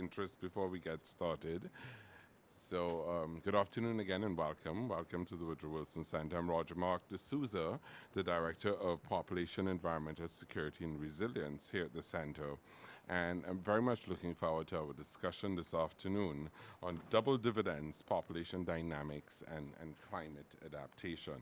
interest before we get started. So, good afternoon again and welcome. Welcome to the Woodrow Wilson Center. I'm Roger Mark D'Souza, the Director of Population, Environmental Security and Resilience here at the Center. And I'm very much looking forward to our discussion this afternoon on double dividends, population dynamics, and climate adaptation.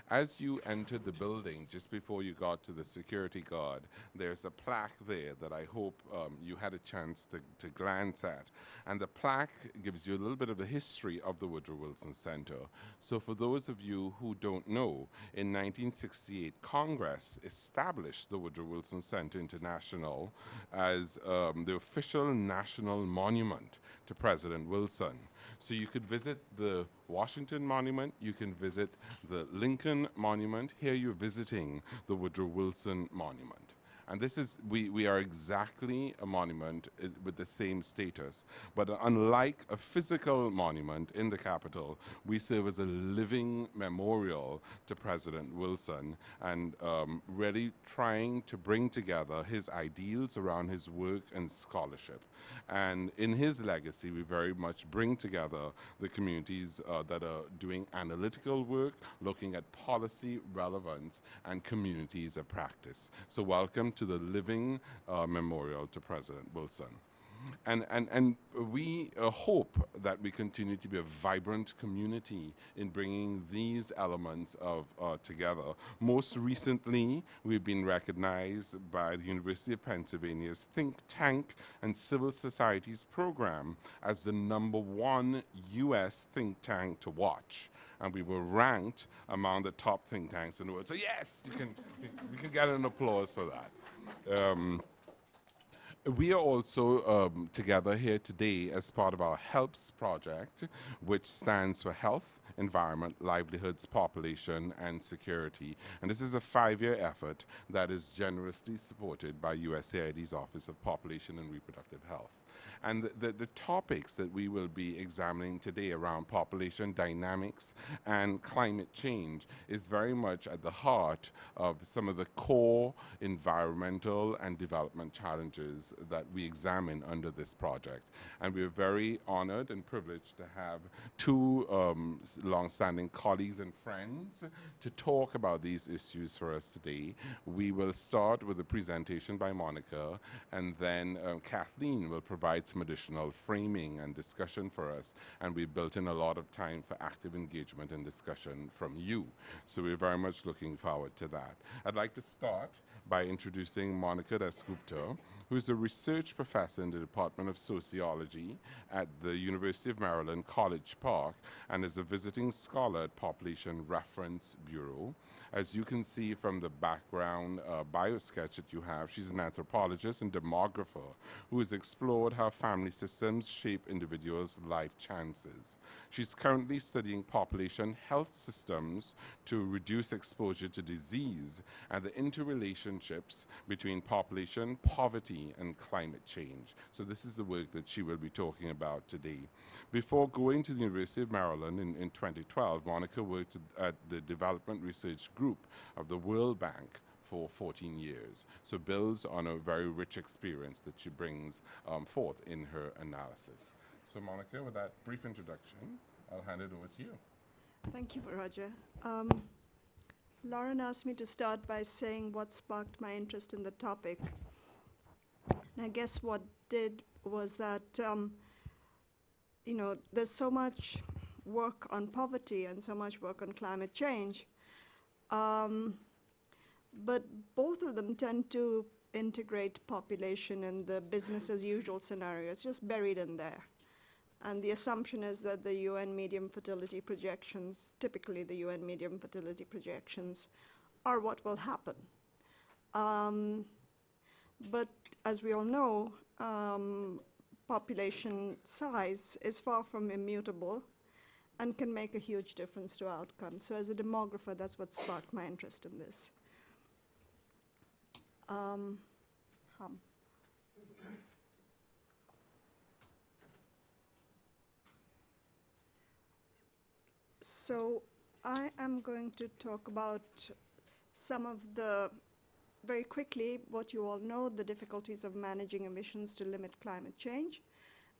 As you entered the building, just before you got to the security guard, there's a plaque there that I hope you had a chance to glance at. And the plaque gives you a little bit of the history of the Woodrow Wilson Center. So for those of you who don't know, in 1968, Congress established the Woodrow Wilson Center International as the official national monument to President Wilson. So you could visit the Washington Monument, you can visit the Lincoln Monument. Here you're visiting the Woodrow Wilson Monument. And this is, we are exactly a monument with the same status. But unlike a physical monument in the Capitol, we serve as a living memorial to President Wilson and really trying to bring together his ideals around his work and scholarship. And in his legacy, we very much bring together the communities that are doing analytical work, looking at policy relevance and communities of practice. So welcome to the living memorial to President Wilson. And we hope that we continue to be a vibrant community in bringing these elements of together. Most recently, we've been recognized by the University of Pennsylvania's Think Tank and Civil Societies program as the #1 U.S. think tank to watch. And we were ranked among the top think tanks in the world. So yes, we can get an applause for that. We are also together here today as part of our HELPS project, which stands for Health, Environment, Livelihoods, Population, and Security. And this is a 5-year effort that is generously supported by USAID's Office of Population and Reproductive Health. And the topics that we will be examining today around population dynamics and climate change is very much at the heart of some of the core environmental and development challenges that we examine under this project. And we're very honored and privileged to have two long-standing colleagues and friends to talk about these issues for us today. We will start with a presentation by Monica, and then Kathleen will provide some additional framing and discussion for us, and we've built in a lot of time for active engagement and discussion from you. So we're very much looking forward to that. I'd like to start by introducing Monica Dasgupta, who is a research professor in the Department of Sociology at the University of Maryland, College Park, and is a visiting scholar at Population Reference Bureau. As you can see from the background bio sketch that you have, she's an anthropologist and demographer who has explored how family systems shape individuals' life chances. She's currently studying population health systems to reduce exposure to disease and the interrelationships between population, poverty, and climate change. So this is the work that she will be talking about today. Before going to the University of Maryland in 2012, Monica worked at the Development Research Group of the World Bank for 14 years. So builds on a very rich experience that she brings forth in her analysis. So Monica, with that brief introduction, I'll hand it over to you. Thank you, Roger. Lauren asked me to start by saying what sparked my interest in the topic. And I guess what did was that, there's so much work on poverty and so much work on climate change. But both of them tend to integrate population in the business as usual scenario. It's just buried in there. And the assumption is that the UN medium fertility projections, typically the UN medium fertility projections, are what will happen. But as we all know, population size is far from immutable and can make a huge difference to outcomes. So as a demographer, that's what sparked my interest in this. So I am going to talk about some of the, very quickly, what you all know, the difficulties of managing emissions to limit climate change.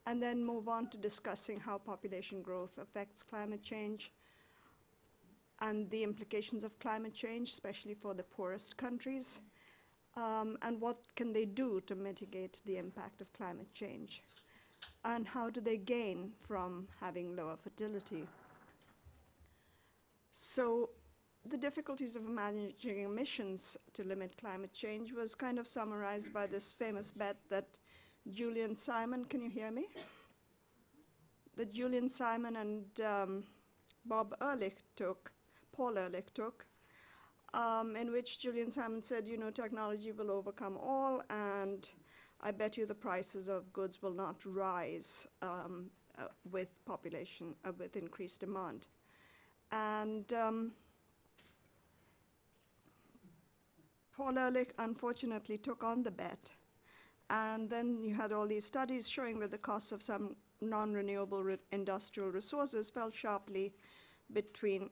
and then move on to discussing how population growth affects climate change and the implications of climate change, especially for the poorest countries, and what can they do to mitigate the impact of climate change, and how do they gain from having lower fertility. So the difficulties of managing emissions to limit climate change was kind of summarized by this famous bet that Julian Simon, can you hear me? That Julian Simon and Paul Ehrlich took, in which Julian Simon said, you know, technology will overcome all, and I bet you the prices of goods will not rise with population, with increased demand. And Paul Ehrlich unfortunately took on the bet. And then you had all these studies showing that the costs of some non-renewable industrial resources fell sharply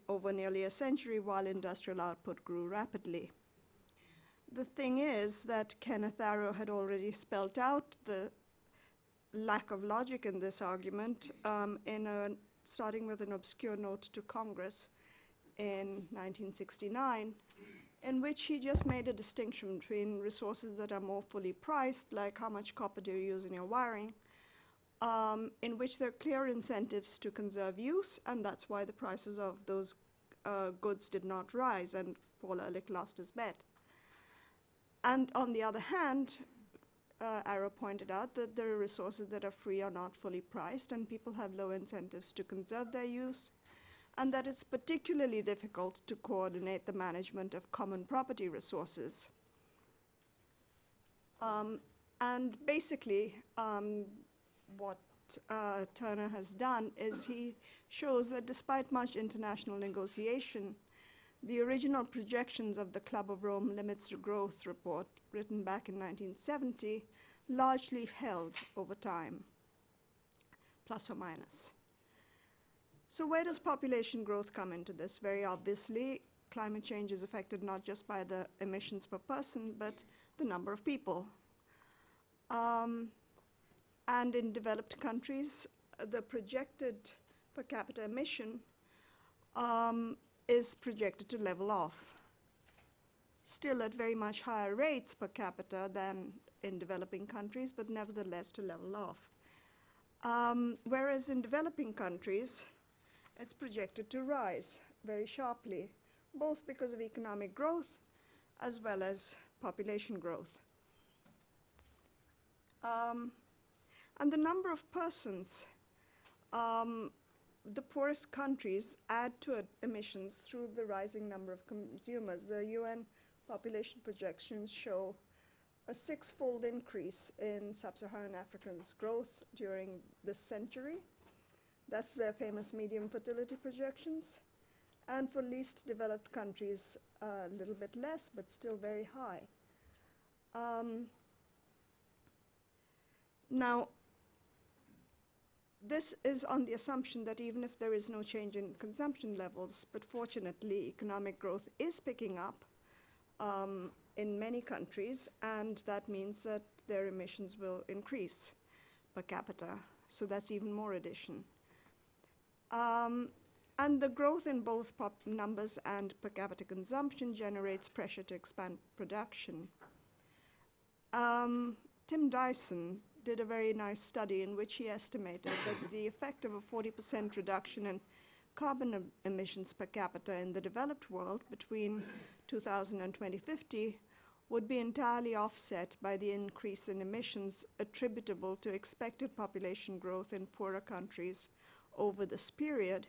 over nearly a century while industrial output grew rapidly. The thing is that Kenneth Arrow had already spelt out the lack of logic in this argument starting with an obscure note to Congress in 1969, in which he just made a distinction between resources that are more fully priced, like how much copper do you use in your wiring, in which there are clear incentives to conserve use, and that's why the prices of those goods did not rise, and Paul Ehrlich lost his bet. And on the other hand, Arrow pointed out that there are resources that are free or not fully priced, and people have low incentives to conserve their use, and that it's particularly difficult to coordinate the management of common property resources. And basically, what Turner has done is he shows that despite much international negotiation, the original projections of the Club of Rome Limits to Growth report, written back in 1970, largely held over time, plus or minus. So where does population growth come into this? Very obviously, climate change is affected not just by the emissions per person, but the number of people. And in developed countries, the projected per capita emission is projected to level off, still at very much higher rates per capita than in developing countries, but nevertheless to level off. Whereas in developing countries, it's projected to rise very sharply, both because of economic growth as well as population growth. And the number of persons, the poorest countries add to emissions through the rising number of consumers. The UN population projections show a six-fold increase in sub-Saharan Africa's growth during this century. That's their famous medium fertility projections. And for least developed countries, a little bit less, but still very high. Now, this is on the assumption that even if there is no change in consumption levels, but fortunately economic growth is picking up in many countries, and that means that their emissions will increase per capita. So that's even more addition. And the growth in both numbers and per capita consumption generates pressure to expand production. Tim Dyson did a very nice study in which he estimated that the effect of a 40% reduction in carbon emissions per capita in the developed world between 2000 and 2050 would be entirely offset by the increase in emissions attributable to expected population growth in poorer countries over this period,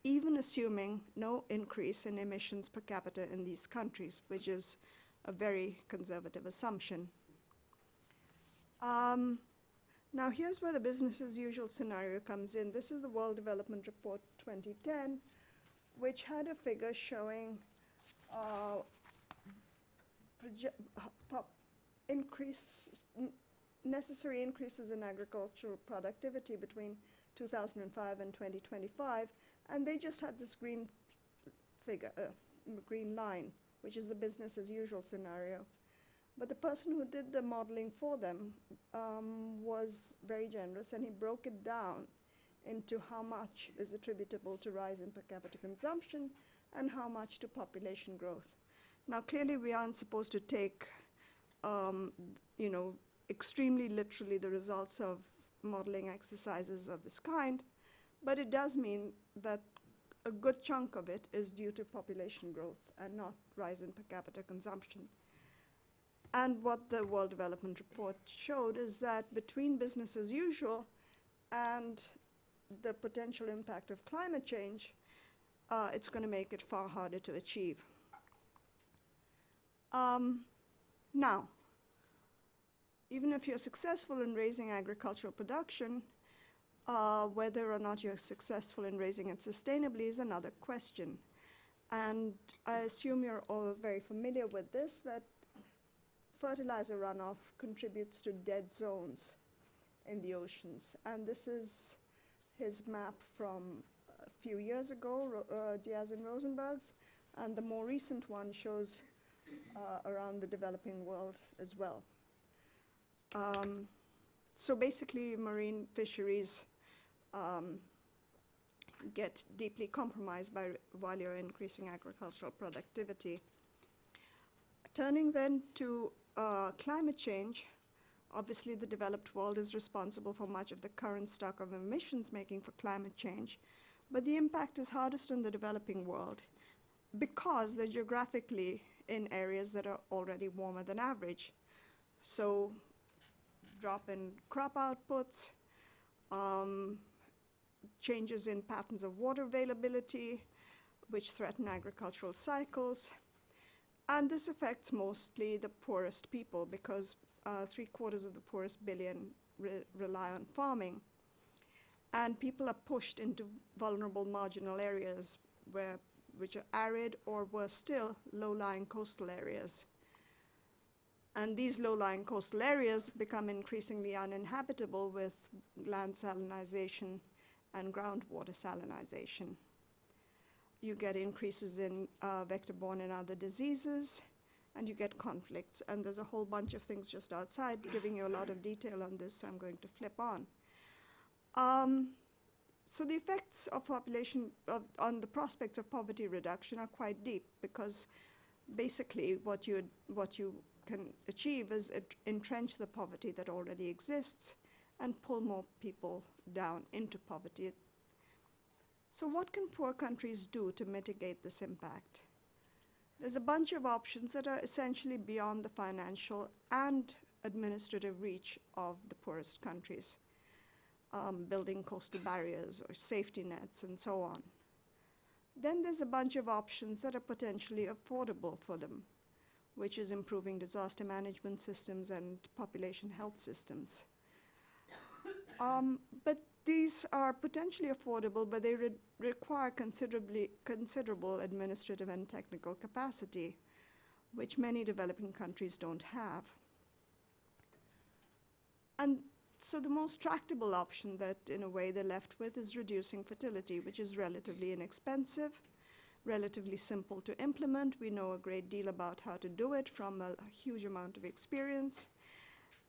even assuming no increase in emissions per capita in these countries, which is a very conservative assumption. Now here's where the business as usual scenario comes in. This is the World Development Report 2010, which had a figure showing necessary increases in agricultural productivity between 2005 and 2025, and they just had this green figure, green line, which is the business as usual scenario. But the person who did the modeling for them was very generous, and he broke it down into how much is attributable to rise in per capita consumption and how much to population growth. Now, clearly, we aren't supposed to take, um, you know, extremely literally the results of modeling exercises of this kind, but it does mean that a good chunk of it is due to population growth and not rise in per capita consumption. And what the World Development Report showed is that between business as usual and the potential impact of climate change, it's going to make it far harder to achieve. Now, even if you're successful in raising agricultural production, whether or not you're successful in raising it sustainably is another question. And I assume you're all very familiar with this, that fertilizer runoff contributes to dead zones in the oceans. And this is his map from a few years ago, Diaz and Rosenberg's, and the more recent one shows around the developing world as well. So basically, marine fisheries get deeply compromised while you're increasing agricultural productivity. Turning then to climate change, obviously the developed world is responsible for much of the current stock of emissions making for climate change, but the impact is hardest on the developing world because they're geographically in areas that are already warmer than average. So drop in crop outputs, changes in patterns of water availability, which threaten agricultural cycles. And this affects mostly the poorest people because 3/4 of the poorest billion rely on farming. And people are pushed into vulnerable marginal areas which are arid or, worse still, low-lying coastal areas. And these low-lying coastal areas become increasingly uninhabitable with land salinization and groundwater salinization. You get increases in vector-borne and other diseases, and you get conflicts. And there's a whole bunch of things just outside giving you a lot of detail on this, so I'm going to flip on. So the effects of population on the prospects of poverty reduction are quite deep, because basically what you can achieve is entrench the poverty that already exists and pull more people down into poverty. So what can poor countries do to mitigate this impact? There's a bunch of options that are essentially beyond the financial and administrative reach of the poorest countries, building coastal barriers or safety nets and so on. Then there's a bunch of options that are potentially affordable for them, which is improving disaster management systems and population health systems. But these are potentially affordable, but they require considerable administrative and technical capacity, which many developing countries don't have. And so the most tractable option that, in a way, they're left with is reducing fertility, which is relatively inexpensive, relatively simple to implement. We know a great deal about how to do it from a huge amount of experience,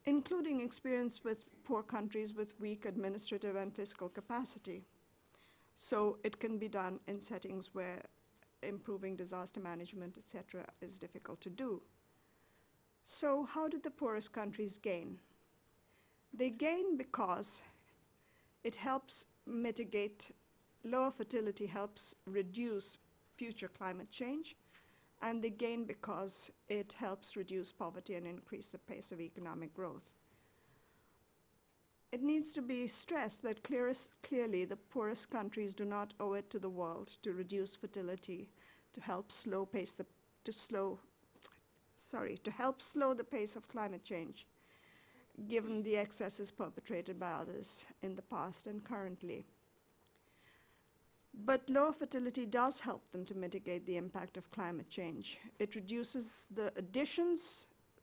including experience with poor countries with weak administrative and fiscal capacity. So it can be done in settings where improving disaster management, etc., is difficult to do. So how did the poorest countries gain? They gain because it helps mitigate, lower fertility helps reduce future climate change, and they gain because it helps reduce poverty and increase the pace of economic growth. It needs to be stressed that clearly the poorest countries do not owe it to the world to reduce fertility, to help slow the pace of climate change, given the excesses perpetrated by others in the past and currently. But lower fertility does help them to mitigate the impact of climate change. It reduces the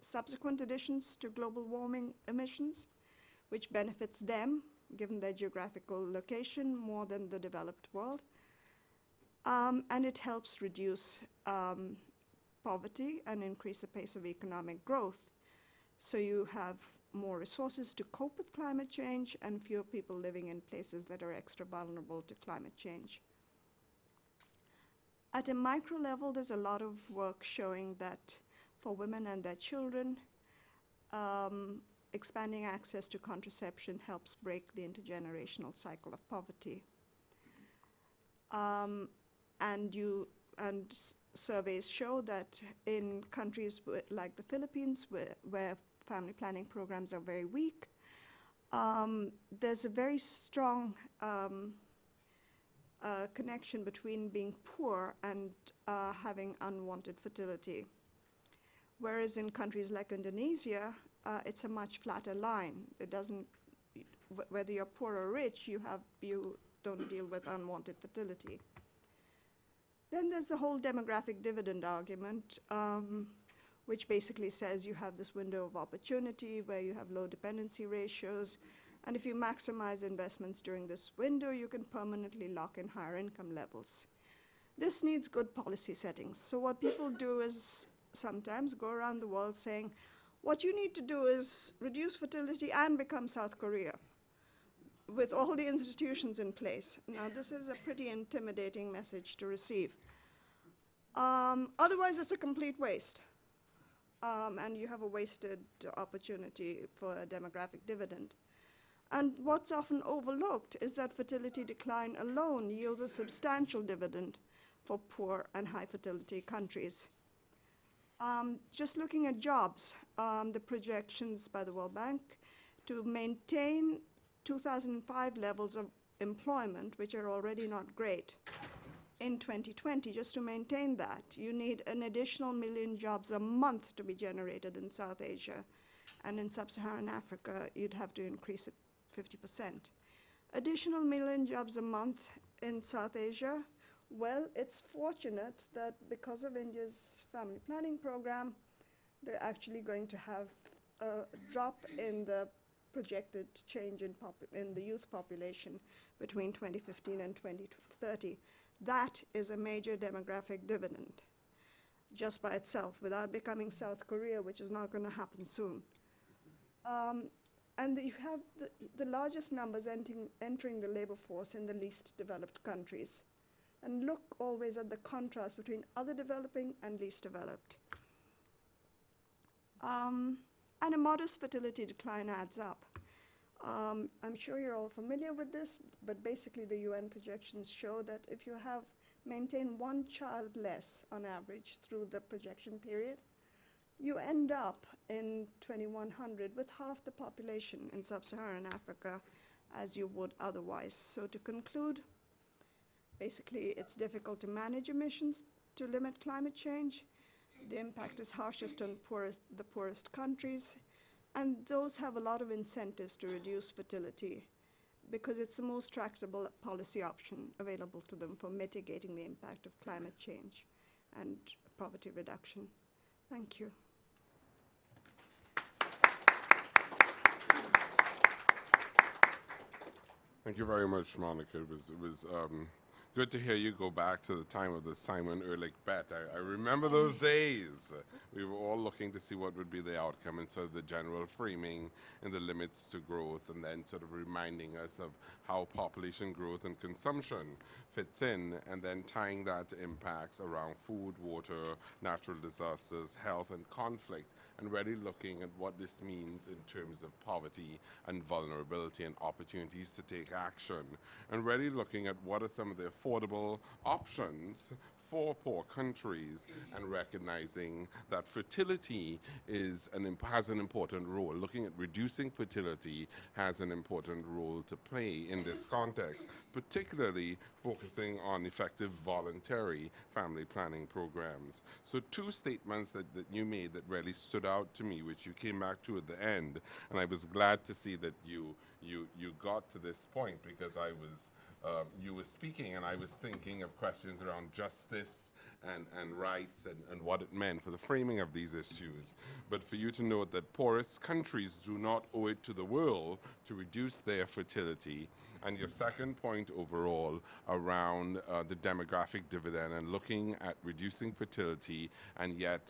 subsequent additions to global warming emissions, which benefits them, given their geographical location, more than the developed world. And it helps reduce poverty and increase the pace of economic growth. So you have more resources to cope with climate change and fewer people living in places that are extra vulnerable to climate change. At a micro level, there's a lot of work showing that for women and their children, expanding access to contraception helps break the intergenerational cycle of poverty. And surveys show that in countries like the Philippines, where family planning programs are very weak, there's a very strong connection between being poor and having unwanted fertility. Whereas in countries like Indonesia, it's a much flatter line. It doesn't, whether you're poor or rich, you don't deal with unwanted fertility. Then there's the whole demographic dividend argument, which basically says you have this window of opportunity where you have low dependency ratios, and if you maximize investments during this window, you can permanently lock in higher income levels. This needs good policy settings. So what people do is sometimes go around the world saying, what you need to do is reduce fertility and become South Korea, with all the institutions in place. Now, this is a pretty intimidating message to receive. Otherwise, it's a complete waste. And you have a wasted opportunity for a demographic dividend. And what's often overlooked is that fertility decline alone yields a substantial dividend for poor and high fertility countries. Just looking at jobs, the projections by the World Bank to maintain 2005 levels of employment, which are already not great, in 2020, just to maintain that, you need an additional 1 million jobs a month to be generated in South Asia. And in sub-Saharan Africa, you'd have to increase it 50%. Additional 1 million jobs a month in South Asia, well, it's fortunate that because of India's family planning program, they're actually going to have a drop in the projected change in the youth population between 2015 and 2030. That is a major demographic dividend just by itself, without becoming South Korea, which is not going to happen soon. And you have the largest numbers entering the labor force in the least developed countries. And look always at the contrast between other developing and least developed. And a modest fertility decline adds up. I'm sure you're all familiar with this, but basically the UN projections show that if you have maintained 1 child less on average through the projection period, you end up in 2100 with half the population in sub-Saharan Africa as you would otherwise. So to conclude, basically it's difficult to manage emissions to limit climate change. The impact is harshest on the poorest countries, and those have a lot of incentives to reduce fertility because it's the most tractable policy option available to them for mitigating the impact of climate change and poverty reduction. Thank you. Thank you very much, Monica. It was good to hear you go back to the time of the Simon Ehrlich bet. I remember those days. We were all looking to see what would be the outcome, and so the general framing and the limits to growth, and then sort of reminding us of how population growth and consumption fits in, and then tying that to impacts around food, water, natural disasters, health, and conflict, and really looking at what this means in terms of poverty and vulnerability and opportunities to take action, and really looking at what are some of the affordable options for poor countries, and recognizing that fertility has an important role. Looking at reducing fertility has an important role to play in this context, particularly focusing on effective voluntary family planning programs. So 2 statements that you made that really stood out to me, which you came back to at the end, and I was glad to see that you got to this point, because you were speaking and I was thinking of questions around justice justice and rights and what it meant for the framing of these issues. But for you to note that poorest countries do not owe it to the world to reduce their fertility. And your second point overall around the demographic dividend and looking at reducing fertility, and yet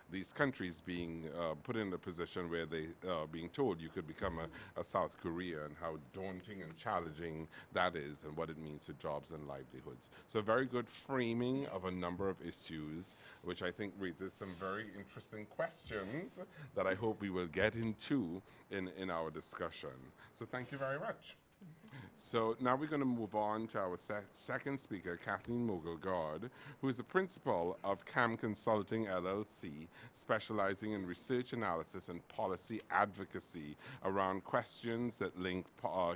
these countries being put in a position where they being told you could become a South Korea, and how daunting and challenging that is and what it means to jobs and livelihoods. So a very good framing of a number of issues, which I think raises some very interesting questions that I hope we will get into in our discussion. So thank you very much. So now we're going to move on to our second speaker, Kathleen Mogulgard, who is the principal of CAM Consulting LLC, specializing in research analysis and policy advocacy around questions that link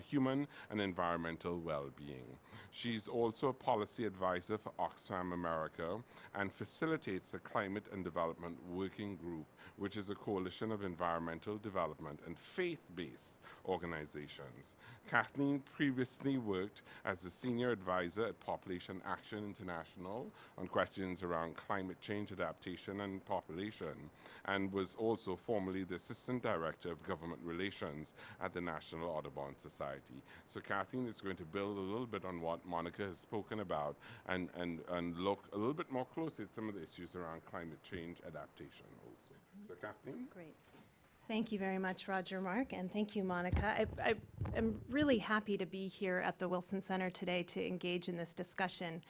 human and environmental well-being. She's also a policy advisor for Oxfam America and facilitates the Climate and Development Working Group, which is a coalition of environmental development and faith-based organizations. Kathleen previously worked as the senior advisor at Population Action International on questions around climate change, adaptation, and population, and was also formerly the assistant director of government relations at the National Audubon Society. So Kathleen is going to build a little bit on what Monica has spoken about and look a little bit more closely at some of the issues around climate change adaptation also. So Kathleen? Great. Thank you very much, Roger Mark, and thank you, Monica. I am really happy to be here at the Wilson Center today to engage in this discussion.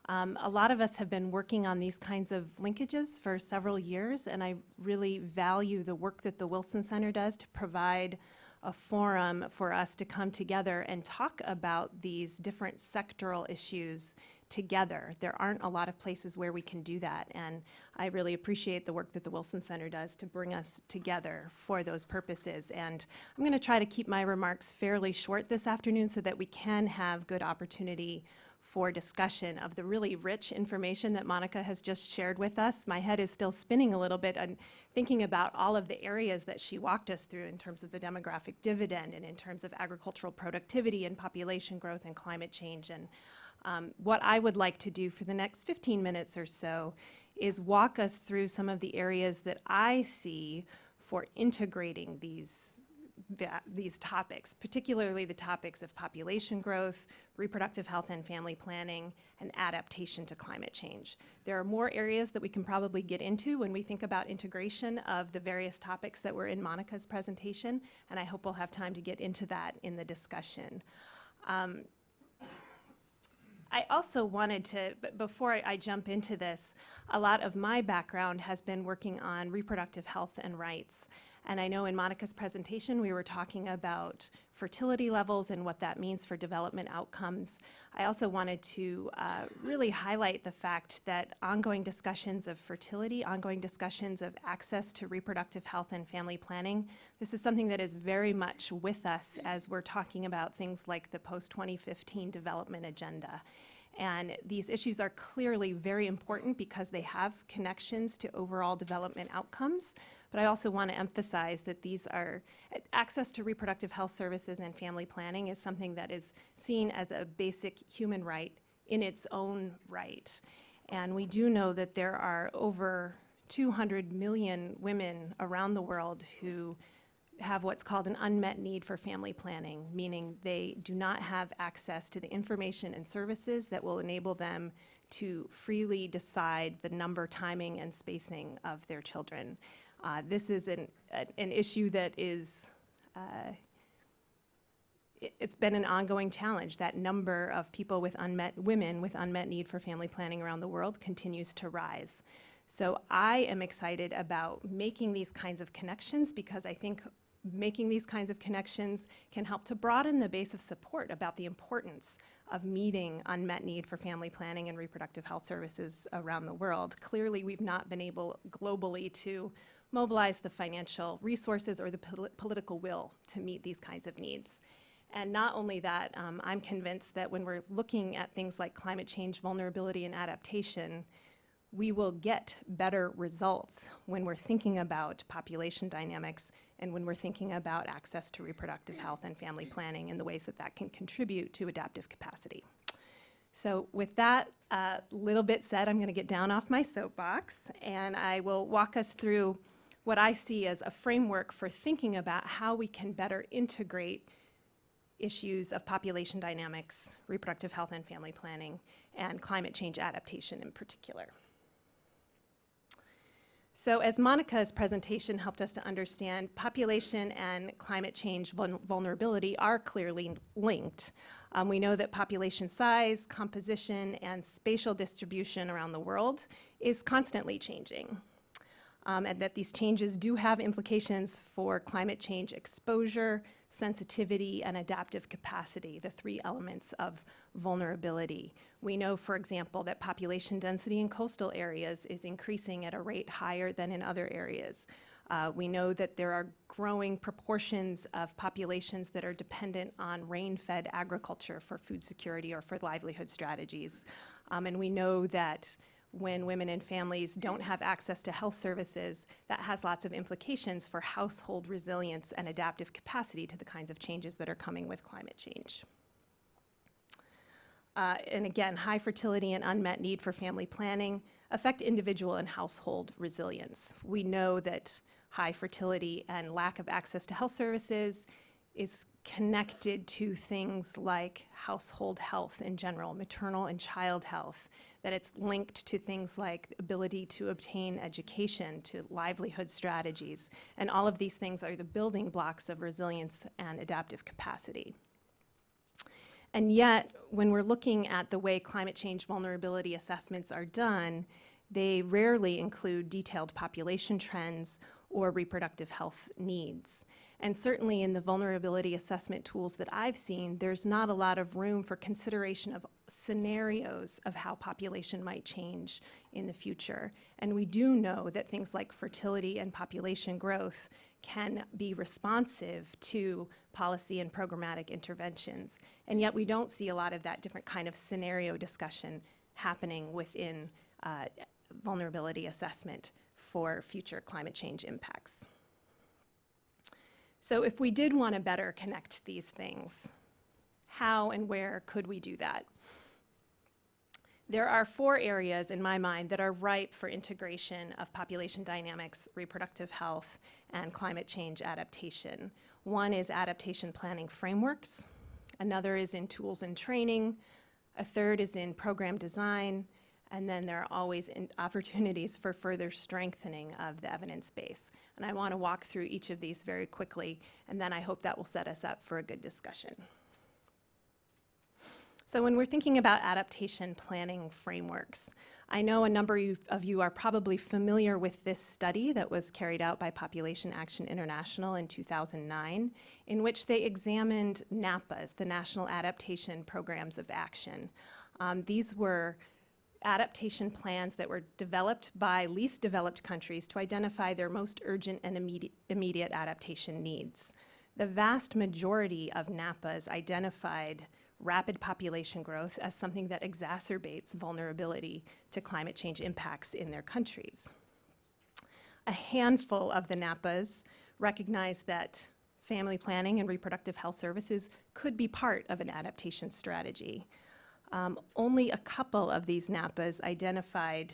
A lot of us have been working on these kinds of linkages for several years, and I really value the work that the Wilson Center does to provide a forum for us to come together and talk about these different sectoral issues together. There aren't a lot of places where we can do that, and I really appreciate the work that the Wilson Center does to bring us together for those purposes. And I'm going to try to keep my remarks fairly short this afternoon so that we can have good opportunity for discussion of the really rich information that Monica has just shared with us. My head is still spinning a little bit on thinking about all of the areas that she walked us through in terms of the demographic dividend and in terms of agricultural productivity and population growth and climate change. And what I would like to do for the next 15 minutes or so is walk us through some of the areas that I see for integrating these topics, particularly the topics of population growth, reproductive health and family planning, and adaptation to climate change. There are more areas that we can probably get into when we think about integration of the various topics that were in Monica's presentation, and I hope we'll have time to get into that in the discussion. I also wanted to, before I jump into this, a lot of my background has been working on reproductive health and rights. And I know in Monica's presentation we were talking about fertility levels and what that means for development outcomes. I also wanted to really highlight the fact that ongoing discussions of fertility, ongoing discussions of access to reproductive health and family planning, this is something that is very much with us as we're talking about things like the post-2015 development agenda. And these issues are clearly very important because they have connections to overall development outcomes. But I also want to emphasize that these are, access to reproductive health services and family planning is something that is seen as a basic human right in its own right. And we do know that there are over 200 million women around the world who have what's called an unmet need for family planning, meaning they do not have access to the information and services that will enable them to freely decide the number, timing, and spacing of their children. This is an issue that is, it's been an ongoing challenge. That number of people with women with unmet need for family planning around the world continues to rise. So I am excited about making these kinds of connections because I think making these kinds of connections can help to broaden the base of support about the importance of meeting unmet need for family planning and reproductive health services around the world. Clearly, we've not been able globally to mobilize the financial resources or the political will to meet these kinds of needs. And not only that, I'm convinced that when we're looking at things like climate change, vulnerability, and adaptation, we will get better results when we're thinking about population dynamics and when we're thinking about access to reproductive health and family planning and the ways that that can contribute to adaptive capacity. So with that little bit said, I'm going to get down off my soapbox, and I will walk us through what I see as a framework for thinking about how we can better integrate issues of population dynamics, reproductive health and family planning, and climate change adaptation in particular. So as Monica's presentation helped us to understand, population and climate change vulnerability are clearly linked. We know that population size, composition, and spatial distribution around the world is constantly changing. And that these changes do have implications for climate change exposure, sensitivity, and adaptive capacity, the three elements of vulnerability. We know, for example, that population density in coastal areas is increasing at a rate higher than in other areas. We know that there are growing proportions of populations that are dependent on rain-fed agriculture for food security or for livelihood strategies. And we know that when women and families don't have access to health services, that has lots of implications for household resilience and adaptive capacity to the kinds of changes that are coming with climate change. And again, high fertility and unmet need for family planning affect individual and household resilience. We know that high fertility and lack of access to health services is connected to things like household health in general, maternal and child health, that it's linked to things like ability to obtain education, to livelihood strategies, and all of these things are the building blocks of resilience and adaptive capacity. And yet, when we're looking at the way climate change vulnerability assessments are done, they rarely include detailed population trends or reproductive health needs. And certainly in the vulnerability assessment tools that I've seen, there's not a lot of room for consideration of scenarios of how population might change in the future. And we do know that things like fertility and population growth can be responsive to policy and programmatic interventions. And yet we don't see a lot of that different kind of scenario discussion happening within vulnerability assessment for future climate change impacts. So if we did want to better connect these things, how and where could we do that? There are 4 areas in my mind that are ripe for integration of population dynamics, reproductive health, and climate change adaptation. One is adaptation planning frameworks. Another is in tools and training. A third is in program design. And then there are always opportunities for further strengthening of the evidence base. And I want to walk through each of these very quickly, and then I hope that will set us up for a good discussion. So when we're thinking about adaptation planning frameworks, I know a number of you are probably familiar with this study that was carried out by Population Action International in 2009, in which they examined NAPAs, the National Adaptation Programs of Action. These were adaptation plans that were developed by least developed countries to identify their most urgent and immediate adaptation needs. The vast majority of NAPAs identified rapid population growth as something that exacerbates vulnerability to climate change impacts in their countries. A handful of the NAPAs recognize that family planning and reproductive health services could be part of an adaptation strategy. Only a couple of these NAPAs identified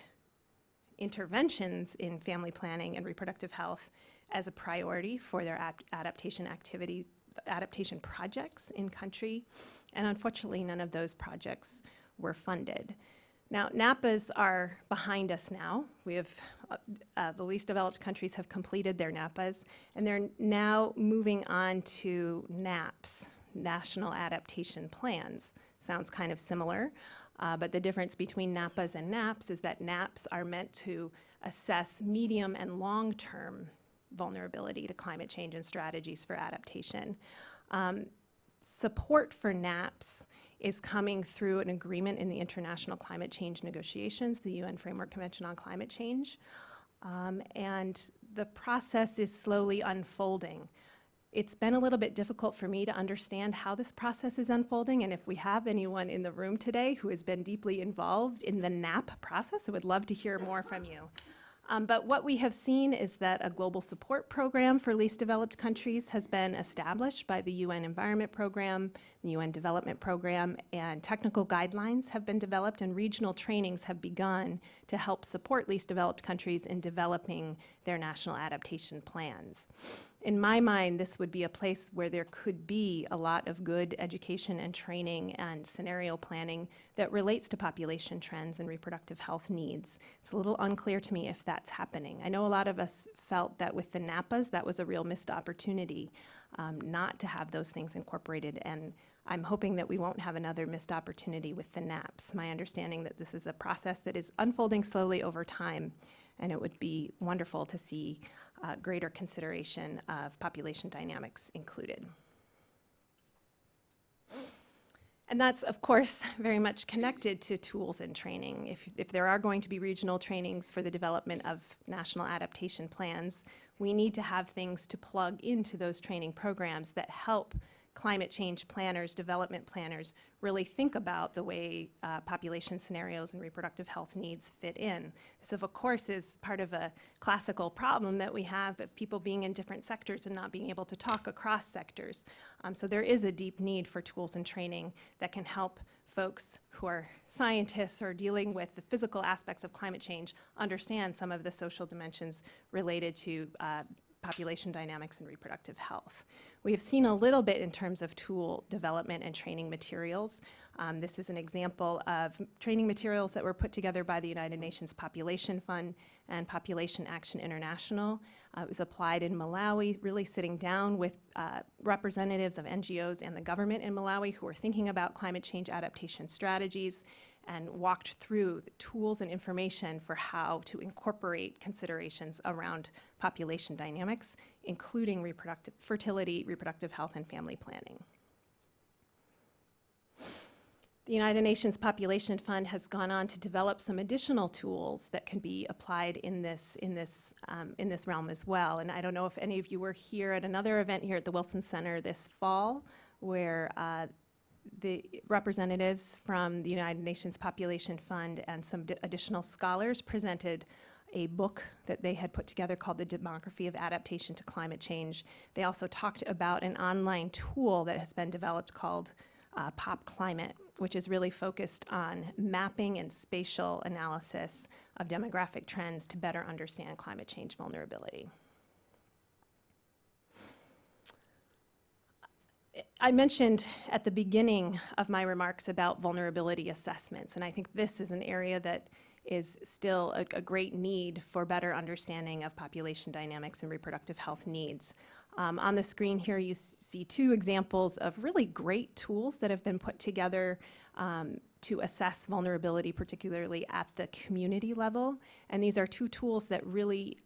interventions in family planning and reproductive health as a priority for their adaptation projects in country, and unfortunately none of those projects were funded. Now, NAPAs are behind us now. We have, the least developed countries have completed their NAPAs, and they're now moving on to NAPs, National Adaptation Plans. Sounds kind of similar, but the difference between NAPAs and NAPs is that NAPs are meant to assess medium and long-term vulnerability to climate change and strategies for adaptation. Support for NAPs is coming through an agreement in the International Climate Change Negotiations, the UN Framework Convention on Climate Change, and the process is slowly unfolding. It's been a little bit difficult for me to understand how this process is unfolding, and if we have anyone in the room today who has been deeply involved in the NAP process, I would love to hear more from you. But what we have seen is that a global support program for least developed countries has been established by the UN Environment Program, the UN Development Program, and technical guidelines have been developed and regional trainings have begun to help support least developed countries in developing their national adaptation plans. In my mind, this would be a place where there could be a lot of good education and training and scenario planning that relates to population trends and reproductive health needs. It's a little unclear to me if that's happening. I know a lot of us felt that with the NAPAs, that was a real missed opportunity not to have those things incorporated, and I'm hoping that we won't have another missed opportunity with the NAPs. My understanding that this is a process that is unfolding slowly over time, and it would be wonderful to see greater consideration of population dynamics included. And that's, of course, very much connected to tools and training. If there are going to be regional trainings for the development of national adaptation plans, we need to have things to plug into those training programs that help climate change planners, development planners, really think about the way population scenarios and reproductive health needs fit in. This, of course, is part of a classical problem that we have of people being in different sectors and not being able to talk across sectors. So there is a deep need for tools and training that can help folks who are scientists or dealing with the physical aspects of climate change understand some of the social dimensions related to population dynamics and reproductive health. We have seen a little bit in terms of tool development and training materials. This is an example of training materials that were put together by the United Nations Population Fund and Population Action International. It was applied in Malawi, really sitting down with representatives of NGOs and the government in Malawi who are thinking about climate change adaptation strategies, and walked through the tools and information for how to incorporate considerations around population dynamics, including fertility, reproductive health, and family planning. The United Nations Population Fund has gone on to develop some additional tools that can be applied in this realm as well. And I don't know if any of you were here at another event here at the Wilson Center this fall, where the representatives from the United Nations Population Fund and some additional scholars presented a book that they had put together called The Demography of Adaptation to Climate Change. They also talked about an online tool that has been developed called Pop Climate, which is really focused on mapping and spatial analysis of demographic trends to better understand climate change vulnerability. I mentioned at the beginning of my remarks about vulnerability assessments, and I think this is an area that is still a great need for better understanding of population dynamics and reproductive health needs. On the screen here, you see two examples of really great tools that have been put together to assess vulnerability, particularly at the community level. And these are two tools that really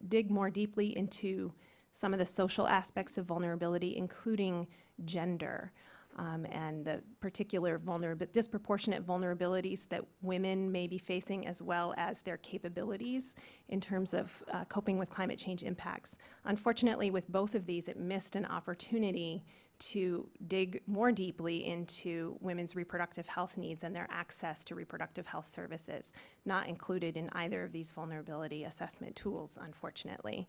dig more deeply into some of the social aspects of vulnerability, including gender, and the particular disproportionate vulnerabilities that women may be facing, as well as their capabilities in terms of coping with climate change impacts. Unfortunately, with both of these, it missed an opportunity to dig more deeply into women's reproductive health needs and their access to reproductive health services, not included in either of these vulnerability assessment tools, unfortunately.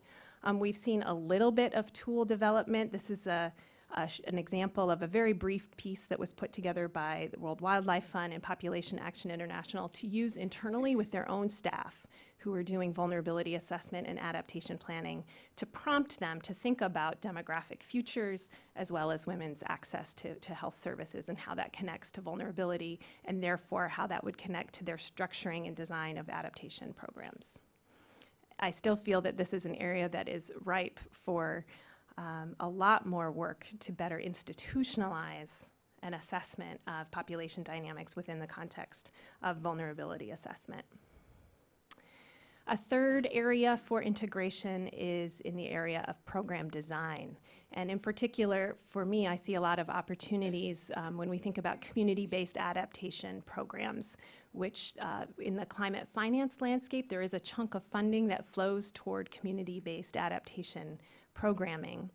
We've seen a little bit of tool development. This is an example of a very brief piece that was put together by the World Wildlife Fund and Population Action International to use internally with their own staff who are doing vulnerability assessment and adaptation planning to prompt them to think about demographic futures as well as women's access to health services and how that connects to vulnerability, and therefore how that would connect to their structuring and design of adaptation programs. I still feel that this is an area that is ripe for a lot more work to better institutionalize an assessment of population dynamics within the context of vulnerability assessment. A third area for integration is in the area of program design. And in particular, for me, I see a lot of opportunities when we think about community-based adaptation programs, which in the climate finance landscape, there is a chunk of funding that flows toward community-based adaptation programming.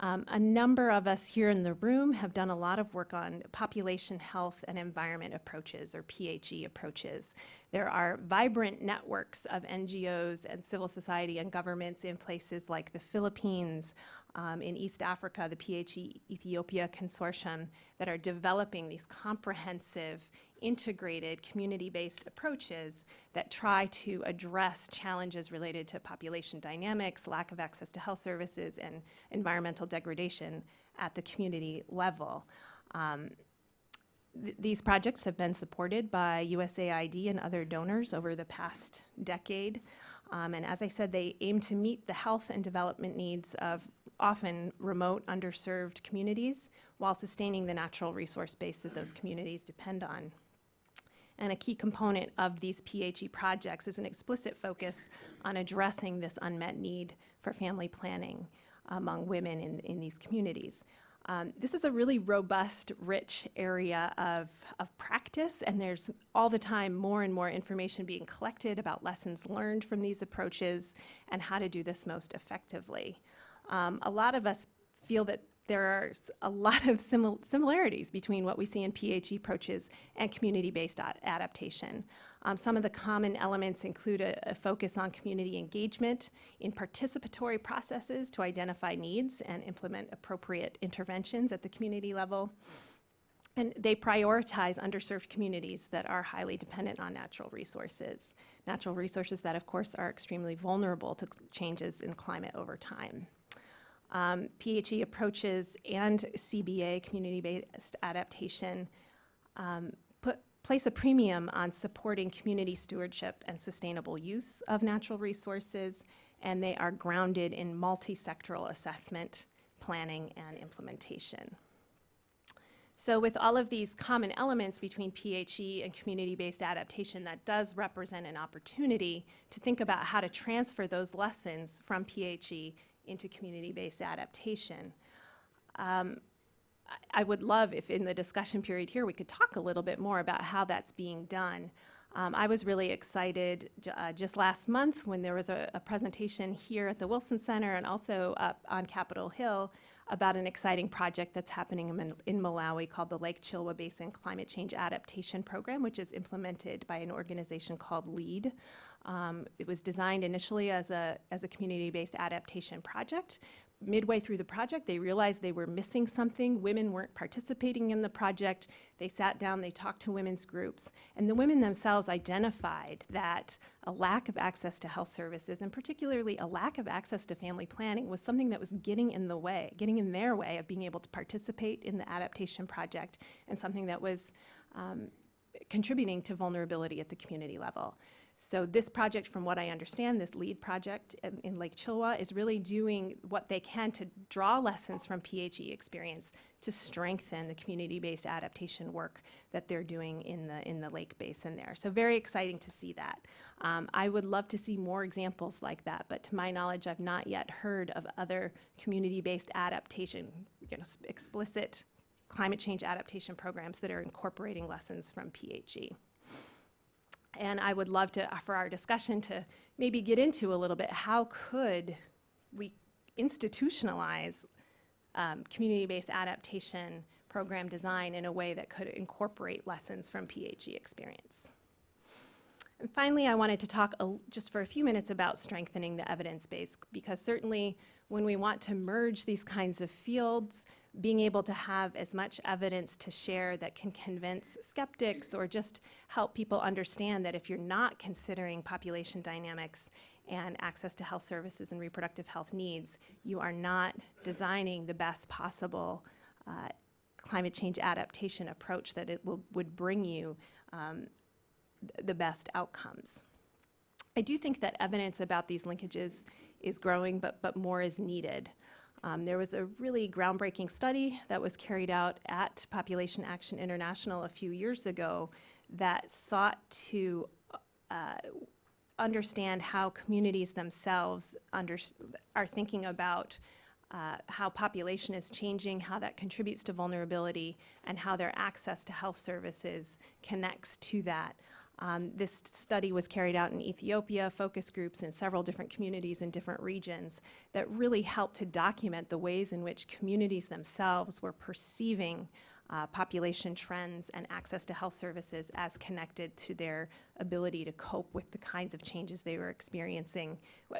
A number of us here in the room have done a lot of work on population health and environment approaches, or PHE approaches. There are vibrant networks of NGOs and civil society and governments in places like the Philippines, in East Africa, the PHE Ethiopia Consortium, that are developing these comprehensive, integrated, community-based approaches that try to address challenges related to population dynamics, lack of access to health services, and environmental degradation at the community level. These projects have been supported by USAID and other donors over the past decade. And as I said, they aim to meet the health and development needs of often remote, underserved communities while sustaining the natural resource base that those communities depend on. And a key component of these PHE projects is an explicit focus on addressing this unmet need for family planning among women in these communities. This is a really robust, rich area of practice, and there's all the time more and more information being collected about lessons learned from these approaches and how to do this most effectively. A lot of us feel that there are a lot of similarities between what we see in PHE approaches and community-based adaptation. Some of the common elements include a focus on community engagement in participatory processes to identify needs and implement appropriate interventions at the community level. And they prioritize underserved communities that are highly dependent on natural resources that, of course, are extremely vulnerable to changes in climate over time. PHE approaches and CBA, community-based adaptation, place a premium on supporting community stewardship and sustainable use of natural resources, and they are grounded in multi-sectoral assessment, planning, and implementation. So with all of these common elements between PHE and community-based adaptation, that does represent an opportunity to think about how to transfer those lessons from PHE into community-based adaptation. I would love if in the discussion period here we could talk a little bit more about how that's being done. I was really excited just last month when there was a presentation here at the Wilson Center and also up on Capitol Hill about an exciting project that's happening in Malawi called the Lake Chilwa Basin Climate Change Adaptation Program, which is implemented by an organization called LEAD. It was designed initially as a community-based adaptation project. Midway through the project, they realized they were missing something. Women weren't participating in the project. They sat down, they talked to women's groups, and the women themselves identified that a lack of access to health services, and particularly a lack of access to family planning, was something that was getting in their way of being able to participate in the adaptation project, and something that was contributing to vulnerability at the community level. So this project, from what I understand, this LEAD project in Lake Chilwa, is really doing what they can to draw lessons from PHE experience to strengthen the community-based adaptation work that they're doing in the lake basin there. So very exciting to see that. I would love to see more examples like that, but to my knowledge, I've not yet heard of other community-based adaptation, explicit climate change adaptation programs that are incorporating lessons from PHE. And I would love to, for our discussion, to maybe get into a little bit, how could we institutionalize community-based adaptation program design in a way that could incorporate lessons from PHE experience? And finally, I wanted to talk just for a few minutes about strengthening the evidence base, because certainly when we want to merge these kinds of fields, being able to have as much evidence to share that can convince skeptics or just help people understand that if you're not considering population dynamics and access to health services and reproductive health needs, you are not designing the best possible climate change adaptation approach that would bring you the best outcomes. I do think that evidence about these linkages is growing, but more is needed. There was a really groundbreaking study that was carried out at Population Action International a few years ago that sought to understand how communities themselves are thinking about how population is changing, how that contributes to vulnerability, and how their access to health services connects to that. This study was carried out in Ethiopia, focus groups in several different communities in different regions that really helped to document the ways in which communities themselves were perceiving population trends and access to health services as connected to their ability to cope with the kinds of changes they were experiencing,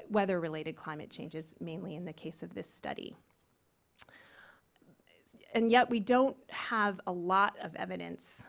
weather-related climate changes, mainly in the case of this study. And yet we don't have a lot of evidence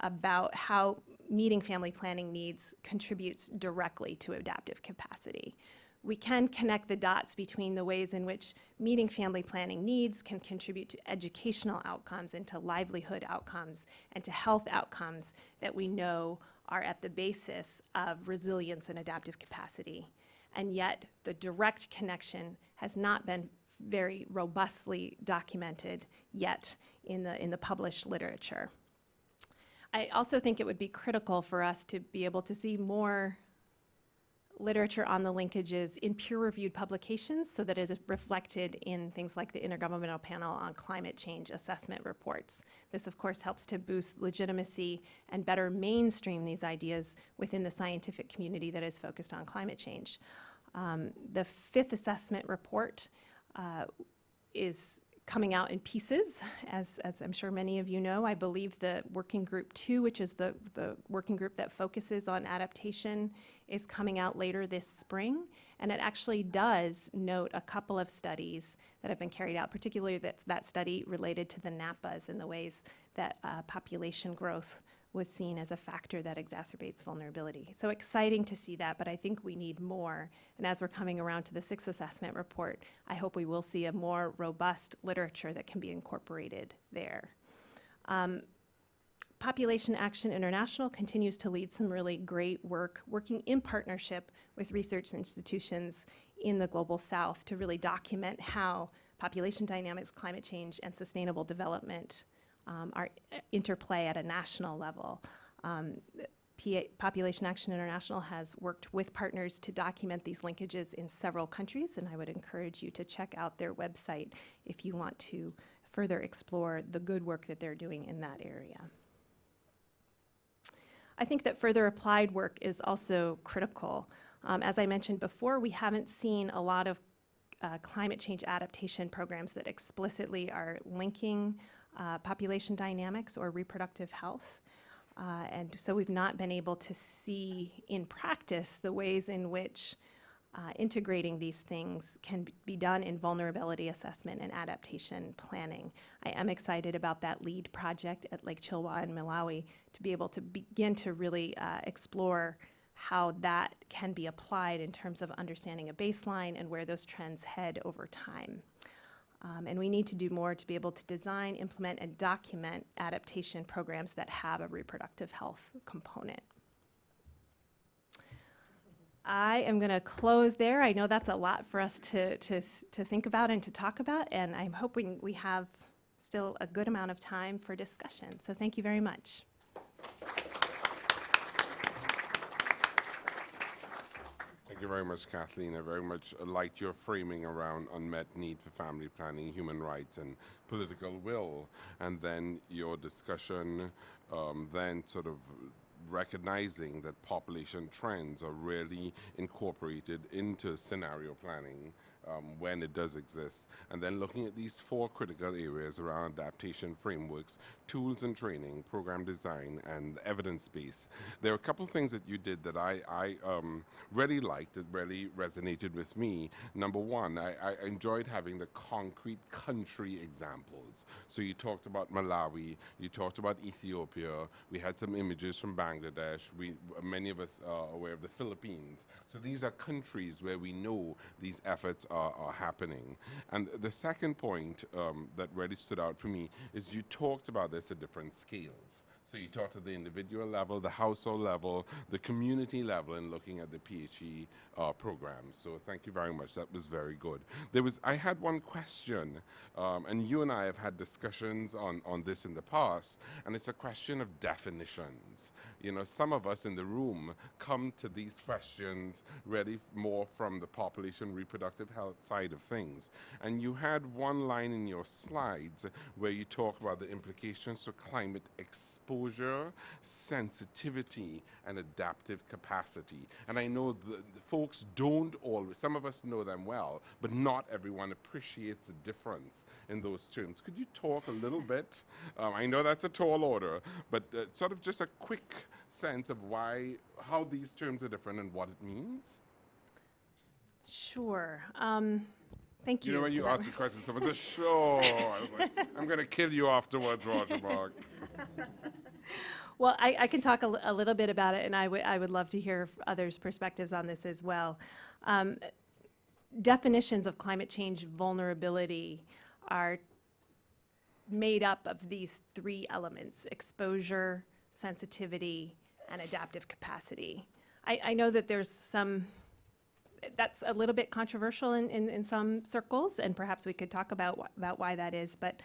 about how meeting family planning needs contributes directly to adaptive capacity. We can connect the dots between the ways in which meeting family planning needs can contribute to educational outcomes and to livelihood outcomes and to health outcomes that we know are at the basis of resilience and adaptive capacity. And yet the direct connection has not been very robustly documented yet in the published literature. I also think it would be critical for us to be able to see more literature on the linkages in peer-reviewed publications so that it is reflected in things like the Intergovernmental Panel on Climate Change assessment reports. This, of course, helps to boost legitimacy and better mainstream these ideas within the scientific community that is focused on climate change. The fifth assessment report is coming out in pieces, as I'm sure many of you know. I believe the Working Group 2, which is the working group that focuses on adaptation, is coming out later this spring. And it actually does note a couple of studies that have been carried out, particularly that study related to the NAPAs and the ways that population growth was seen as a factor that exacerbates vulnerability. So exciting to see that, but I think we need more. And as we're coming around to the sixth assessment report, I hope we will see a more robust literature that can be incorporated there. Population Action International continues to lead some really great work, working in partnership with research institutions in the Global South to really document how population dynamics, climate change, and sustainable development are interplay at a national level. Population Action International has worked with partners to document these linkages in several countries, and I would encourage you to check out their website if you want to further explore the good work that they're doing in that area. I think that further applied work is also critical. As I mentioned before, we haven't seen a lot of climate change adaptation programs that explicitly are linking population dynamics or reproductive health. And so we've not been able to see in practice the ways in which integrating these things can be done in vulnerability assessment and adaptation planning. I am excited about that LEAD project at Lake Chilwa in Malawi to be able to begin to really explore how that can be applied in terms of understanding a baseline and where those trends head over time. And we need to do more to be able to design, implement, and document adaptation programs that have a reproductive health component. I am going to close there. I know that's a lot for us to think about and to talk about, and I'm hoping we have still a good amount of time for discussion. So thank you very much. Thank you very much, Kathleen. I very much liked your framing around unmet need for family planning, human rights, and political will, and then your discussion then sort of recognizing that population trends are really incorporated into scenario planning when it does exist, and then looking at these four critical areas around adaptation frameworks, tools and training, program design, and evidence base. There are a couple things that you did that I really liked, that really resonated with me. Number one, I enjoyed having the concrete country examples. So you talked about Malawi, you talked about Ethiopia, we had some images from Bangladesh, many of us are aware of the Philippines. So these are countries where we know these efforts are happening. And the second point that really stood out for me is you talked about this at different scales. So you talked at the individual level, the household level, the community level, and looking at the PHE programs. So thank you very much. That was very good. I had one question, and you and I have had discussions on this in the past, and it's a question of definitions. You know, some of us in the room come to these questions really more from the population reproductive health health side of things. And you had one line in your slides where you talk about the implications to climate exposure, sensitivity, and adaptive capacity. And I know the folks don't always, some of us know them well, but not everyone appreciates the difference in those terms. Could you talk a little bit? I know that's a tall order, but sort of just a quick sense of how these terms are different and what it means? Sure. Thank you. You know, when you for that ask a question, someone says, sure. I was like, I'm going to kill you afterwards, Roger Mark. Well, I can talk a little bit about it, and I would love to hear others' perspectives on this as well. Definitions of climate change vulnerability are made up of these three elements: exposure, sensitivity, and adaptive capacity. I know that that's a little bit controversial in some circles, and perhaps we could talk about why that is, but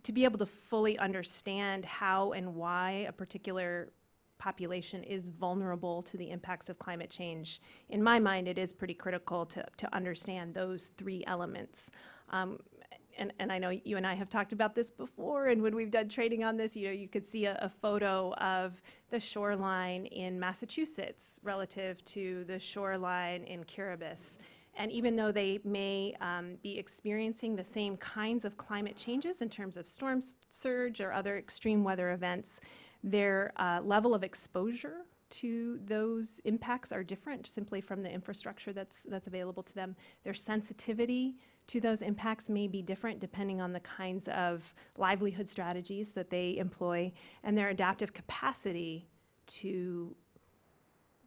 to be able to fully understand how and why a particular population is vulnerable to the impacts of climate change, in my mind, it is pretty critical to understand those three elements. And I know you and I have talked about this before, and when we've done training on this, you could see a photo of the shoreline in Massachusetts relative to the shoreline in Kiribati. And even though they may be experiencing the same kinds of climate changes in terms of storm surge or other extreme weather events, their level of exposure to those impacts are different simply from the infrastructure that's available to them. Their sensitivity to those impacts may be different depending on the kinds of livelihood strategies that they employ, and their adaptive capacity to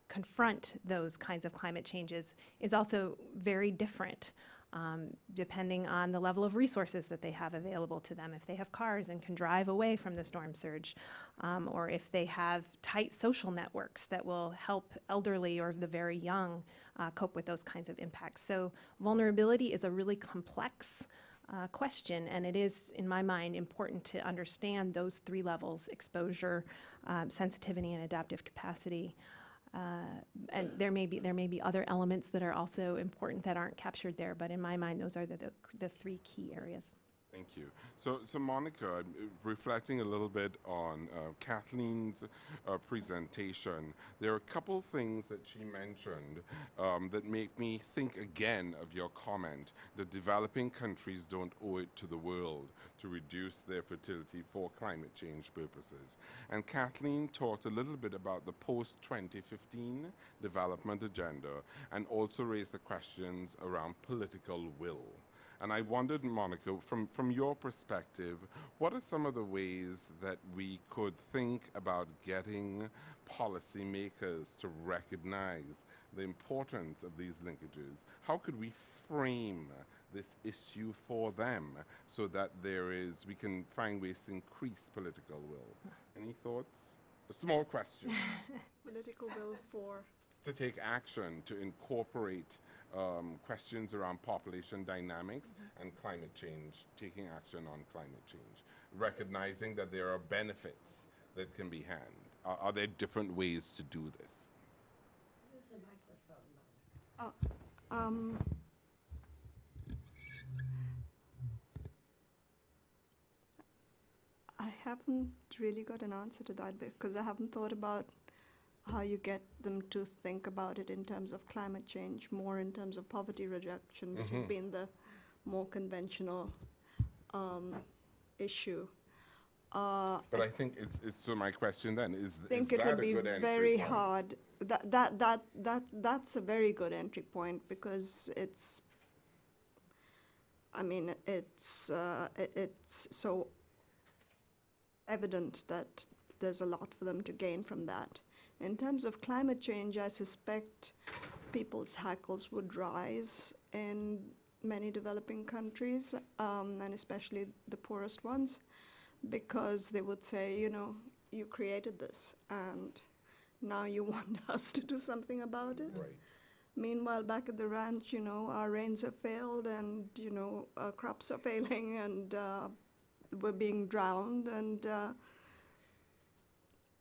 confront those kinds of climate changes is also very different, depending on the level of resources that they have available to them. If they have cars and can drive away from the storm surge, or if they have tight social networks that will help elderly or the very young cope with those kinds of impacts. So vulnerability is a really complex question, and it is, in my mind, important to understand those three levels: exposure, sensitivity, and adaptive capacity. And there may be other elements that are also important that aren't captured there, but in my mind, those are the three key areas. Thank you. So Monica, reflecting a little bit on Kathleen's presentation, there are a couple things that she mentioned that make me think again of your comment that developing countries don't owe it to the world to reduce their fertility for climate change purposes. And Kathleen talked a little bit about the post-2015 development agenda and also raised the questions around political will. And I wondered, Monica, from your perspective, what are some of the ways that we could think about getting policymakers to recognize the importance of these linkages? How could we frame this issue for them so that we can find ways to increase political will? Any thoughts? A small question. Political will for? To take action, to incorporate questions around population dynamics and climate change, taking action on climate change, recognizing that there are benefits that can be had. Are there different ways to do this? Use the microphone. I haven't really got an answer to that because I haven't thought about how you get them to think about it in terms of climate change, more in terms of poverty reduction, which has been the more conventional issue. But I think it's so my question then is I think is it that would a be good entry very point? hard. That's a very good entry point because it's so evident that there's a lot for them to gain from that. In terms of climate change, I suspect people's hackles would rise in many developing countries, and especially the poorest ones, because they would say, you created this, and now you want us to do something about it. Right. Meanwhile, back at the ranch, our rains have failed, and our crops are failing, and we're being drowned,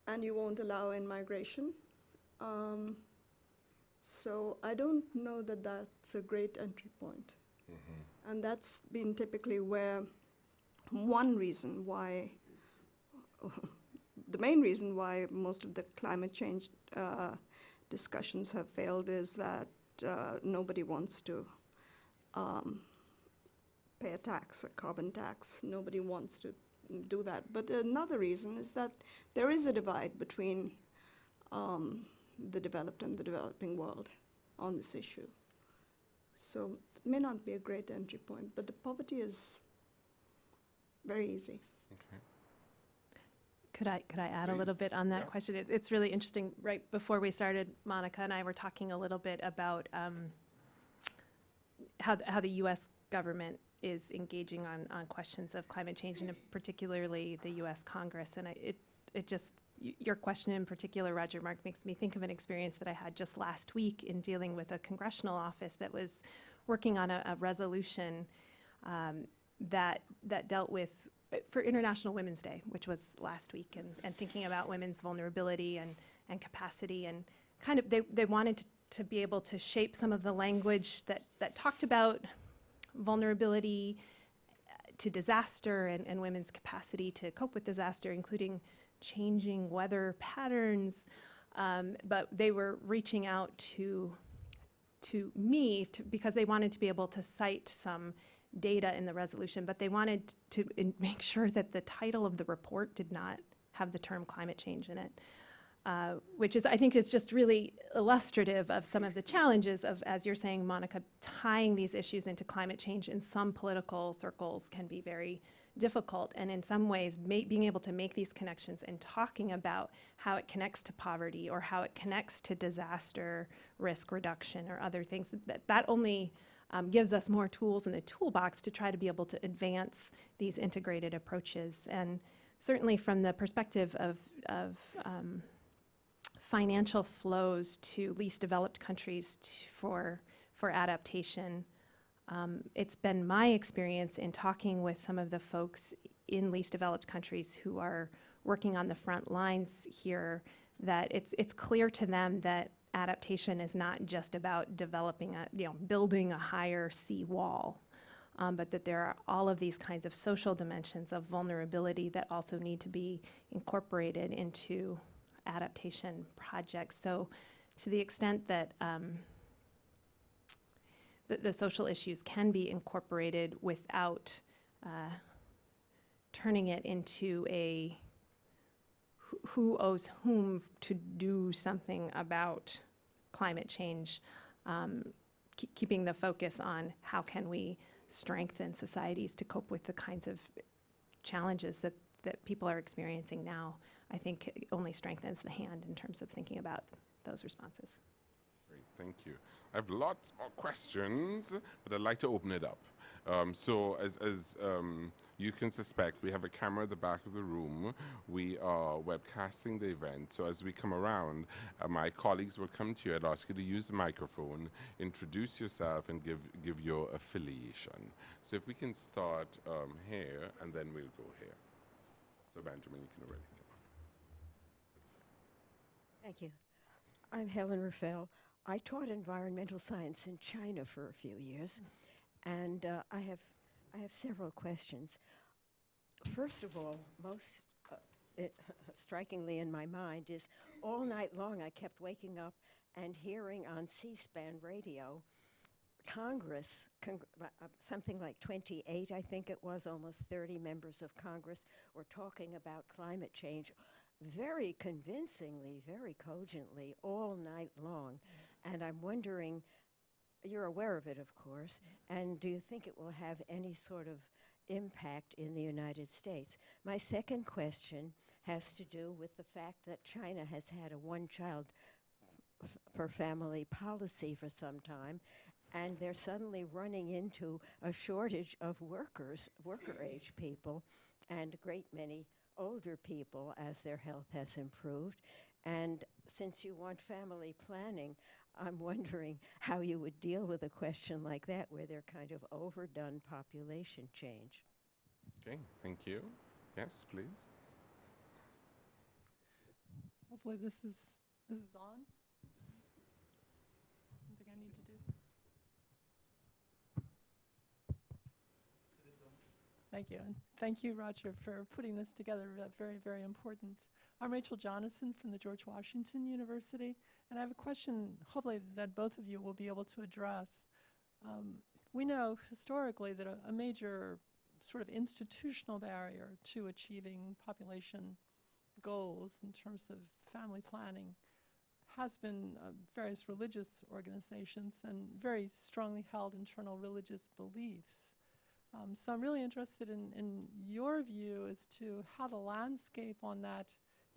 and you won't allow in migration. So I don't know that that's a great entry point. And that's been typically where one reason why, the main reason why most of the climate change discussions have failed is that nobody wants to pay a tax, a carbon tax. Nobody wants to do that. But another reason is that there is a divide between the developed and the developing world on this issue. So it may not be a great entry point, but the poverty is very easy. Okay. Could I add a little Please. bit on that Yeah. question? It's really interesting. Right before we started, Monica and I were talking a little bit about how the U.S. government is engaging on questions of climate change, and particularly the U.S. Congress. And your question in particular, Roger Mark, makes me think of an experience that I had just last week in dealing with a congressional office that was working on a resolution that dealt with, for International Women's Day, which was last week, and thinking about women's vulnerability and capacity, and kind of they wanted to be able to shape some of the language that talked about vulnerability to disaster and women's capacity to cope with disaster, including changing weather patterns. But they were reaching out to me because they wanted to be able to cite some data in the resolution, but they wanted to make sure that the title of the report did not have the term climate change in it, which I think is just really illustrative of some of the challenges of, as you're saying, Monica, tying these issues into climate change in some political circles can be very difficult, and in some ways being able to make these connections and talking about how it connects to poverty or how it connects to disaster risk reduction or other things, that only gives us more tools in the toolbox to try to be able to advance these integrated approaches. And certainly from the perspective of financial flows to least developed countries for adaptation, it's been my experience in talking with some of the folks in least developed countries who are working on the front lines here that it's clear to them that adaptation is not just about building a higher sea wall, but that there are all of these kinds of social dimensions of vulnerability that also need to be incorporated into adaptation projects. So to the extent that the social issues can be incorporated without turning it into a who owes whom to do something about climate change, keeping the focus on how can we strengthen societies to cope with the kinds of challenges that people are experiencing now, I think it only strengthens the hand in terms of thinking about those responses. Great, thank you. I have lots more questions, but I'd like to open it up. So as you can suspect, we have a camera at the back of the room. We are webcasting the event. So as we come around, my colleagues will come to you. I'd ask you to use the microphone, introduce yourself, and give your affiliation. So if we can start here, and then we'll go here. So Benjamin, you can already come on. Thank you. I'm Helen Rafael. I taught environmental science in China for a few years, and I have several questions. First of all, most strikingly in my mind is all night long I kept waking up and hearing on C-SPAN radio Congress, something like 28, I think it was, almost 30 members of Congress were talking about climate change very convincingly, very cogently, all night long. And I'm wondering, you're aware of it, of course, and do you think it will have any sort of impact in the United States? My second question has to do with the fact that China has had a one-child per family policy for some time, and they're suddenly running into a shortage of worker-age people, and a great many older people as their health has improved. And since you want family planning, I'm wondering how you would deal with a question like that where they're kind of overdone population change. Okay, thank you. Yes, please. Hopefully this is on. Thank you. And thank you, Roger, for putting this together. Very, very important. I'm Rachel Jonathan from the George Washington University, and I have a question, hopefully, that both of you will be able to address. We know historically that a major sort of institutional barrier to achieving population goals in terms of family planning has been various religious organizations and very strongly held internal religious beliefs. So I'm really interested in your view as to how the landscape on that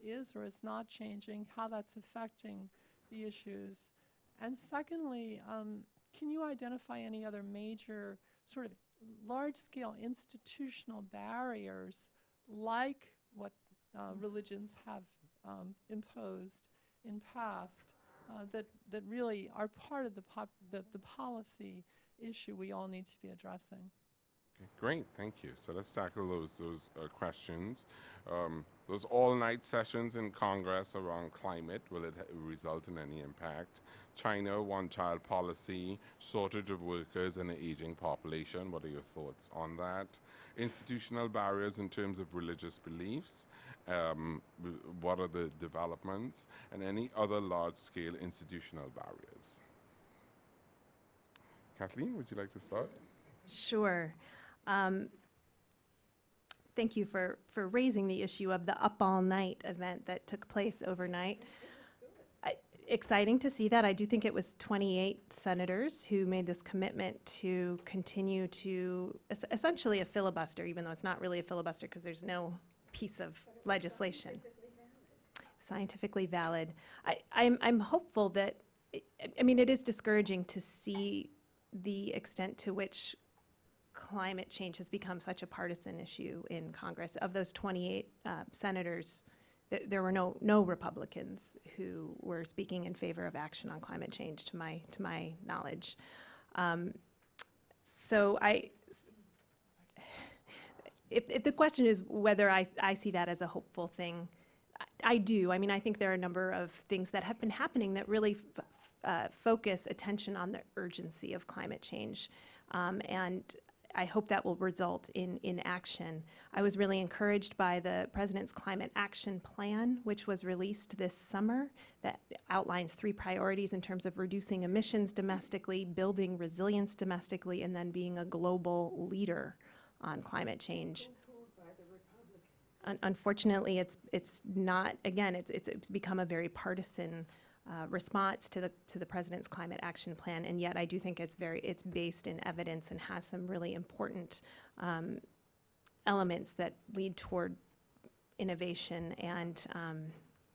is or is not changing, how that's affecting the issues. And secondly, can you identify any other major sort of large-scale institutional barriers like what religions have imposed in past that really are part of the policy issue we all need to be addressing? Okay, great, thank you. So let's tackle those questions. Those all-night sessions in Congress around climate, will it result in any impact? China, one-child policy, shortage of workers and an aging population. What are your thoughts on that? Institutional barriers in terms of religious beliefs. What are the developments? And any other large-scale institutional barriers? Kathleen, would you like to start? Sure. Thank you for raising the issue of the Up All Night event that took place overnight. Exciting to see that. I do think it was 28 senators who made this commitment to continue to, essentially a filibuster, even though it's not really a filibuster because there's no piece of legislation. Scientifically valid. I'm hopeful that, I mean, it is discouraging to see the extent to which climate change has become such a partisan issue in Congress. Of those 28 senators, there were no Republicans who were speaking in favor of action on climate change, to my knowledge. So if the question is whether I see that as a hopeful thing, I do. I mean, I think there are a number of things that have been happening that really focus attention on the urgency of climate change, and I hope that will result in action. I was really encouraged by the President's Climate Action Plan, which was released this summer, that outlines 3 priorities in terms of reducing emissions domestically, building resilience domestically, and then being a global leader on climate change. Unfortunately, it's not. Again, it's become a very partisan response to the President's Climate Action Plan, and yet I do think it's based in evidence and has some really important elements that lead toward innovation and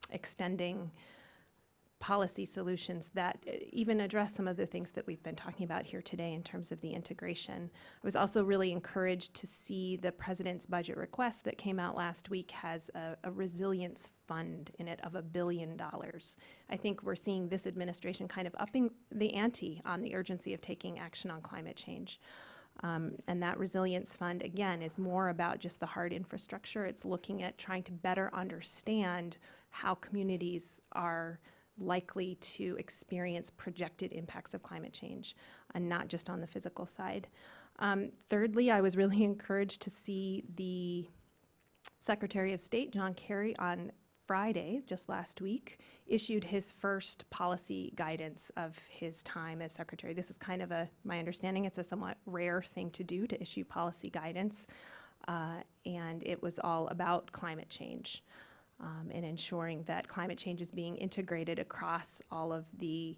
extending policy solutions that even address some of the things that we've been talking about here today in terms of the integration. I was also really encouraged to see the President's budget request that came out last week has a resilience fund in it of $1 billion. I think we're seeing this administration kind of upping the ante on the urgency of taking action on climate change. And that resilience fund, again, is more about just the hard infrastructure. It's looking at trying to better understand how communities are likely to experience projected impacts of climate change, and not just on the physical side. Thirdly, I was really encouraged to see the Secretary of State, John Kerry, on Friday, just last week, issued his first policy guidance of his time as Secretary. This is kind of my understanding, it's a somewhat rare thing to do, to issue policy guidance, and it was all about climate change. And ensuring that climate change is being integrated across all of the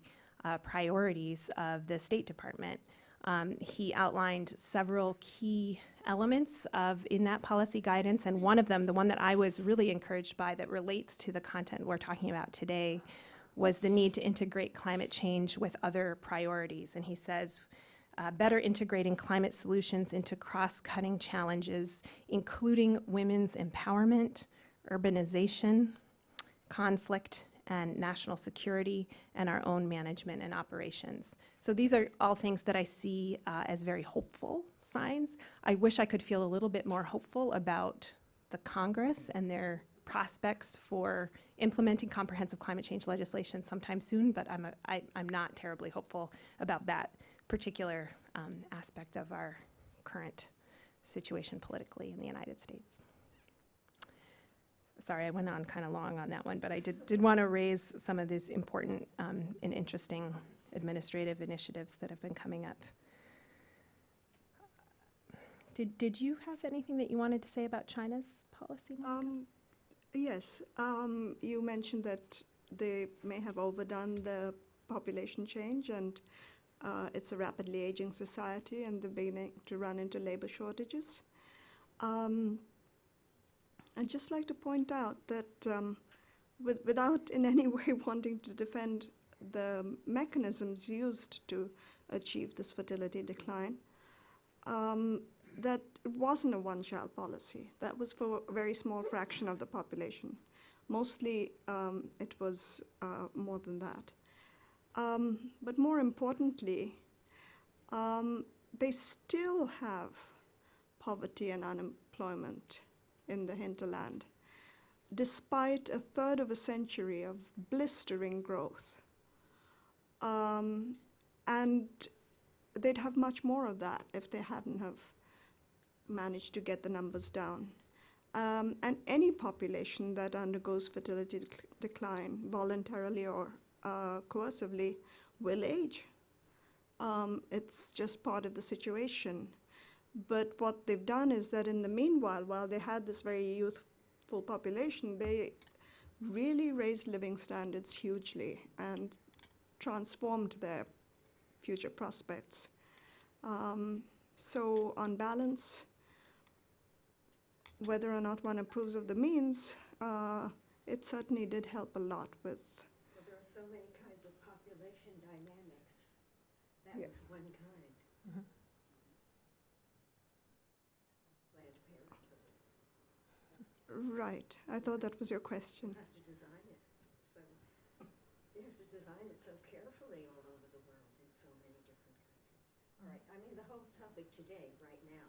priorities of the State Department. He outlined several key elements in that policy guidance, and one of them, the one that I was really encouraged by that relates to the content we're talking about today, was the need to integrate climate change with other priorities. And he says, better integrating climate solutions into cross-cutting challenges, including women's empowerment, urbanization, conflict, and national security, and our own management and operations. So these are all things that I see as very hopeful signs. I wish I could feel a little bit more hopeful about the Congress and their prospects for implementing comprehensive climate change legislation sometime soon, but I'm not terribly hopeful about that particular aspect of our current situation politically in the United States. Sorry, I went on kind of long on that one, but I did want to raise some of these important and interesting administrative initiatives that have been coming up. Did you have anything that you wanted to say about China's policy? Monica? Yes, you mentioned that they may have overdone the population change, and it's a rapidly aging society, and they're beginning to run into labor shortages. I'd just like to point out that without in any way wanting to defend the mechanisms used to achieve this fertility decline, that it wasn't a one-child policy. That was for a very small fraction of the population. Mostly, it was more than that. But more importantly, they still have poverty and unemployment in the hinterland, despite a third of a century of blistering growth. And they'd have much more of that if they hadn't have managed to get the numbers down. And any population that undergoes fertility decline, voluntarily or coercively, will age. It's just part of the situation. But what they've done is that in the meanwhile, while they had this very youthful population, they really raised living standards hugely and transformed their future prospects. So on balance, whether or not one approves of the means, it certainly did help a lot with. Well, there are so many kinds of population dynamics. That Yeah. was one kind. Planned Parenthood. Right, I thought that was your question. You have to design it. So you have to design it so carefully all over the world in so many different countries. All right, I mean, the whole topic today, right now,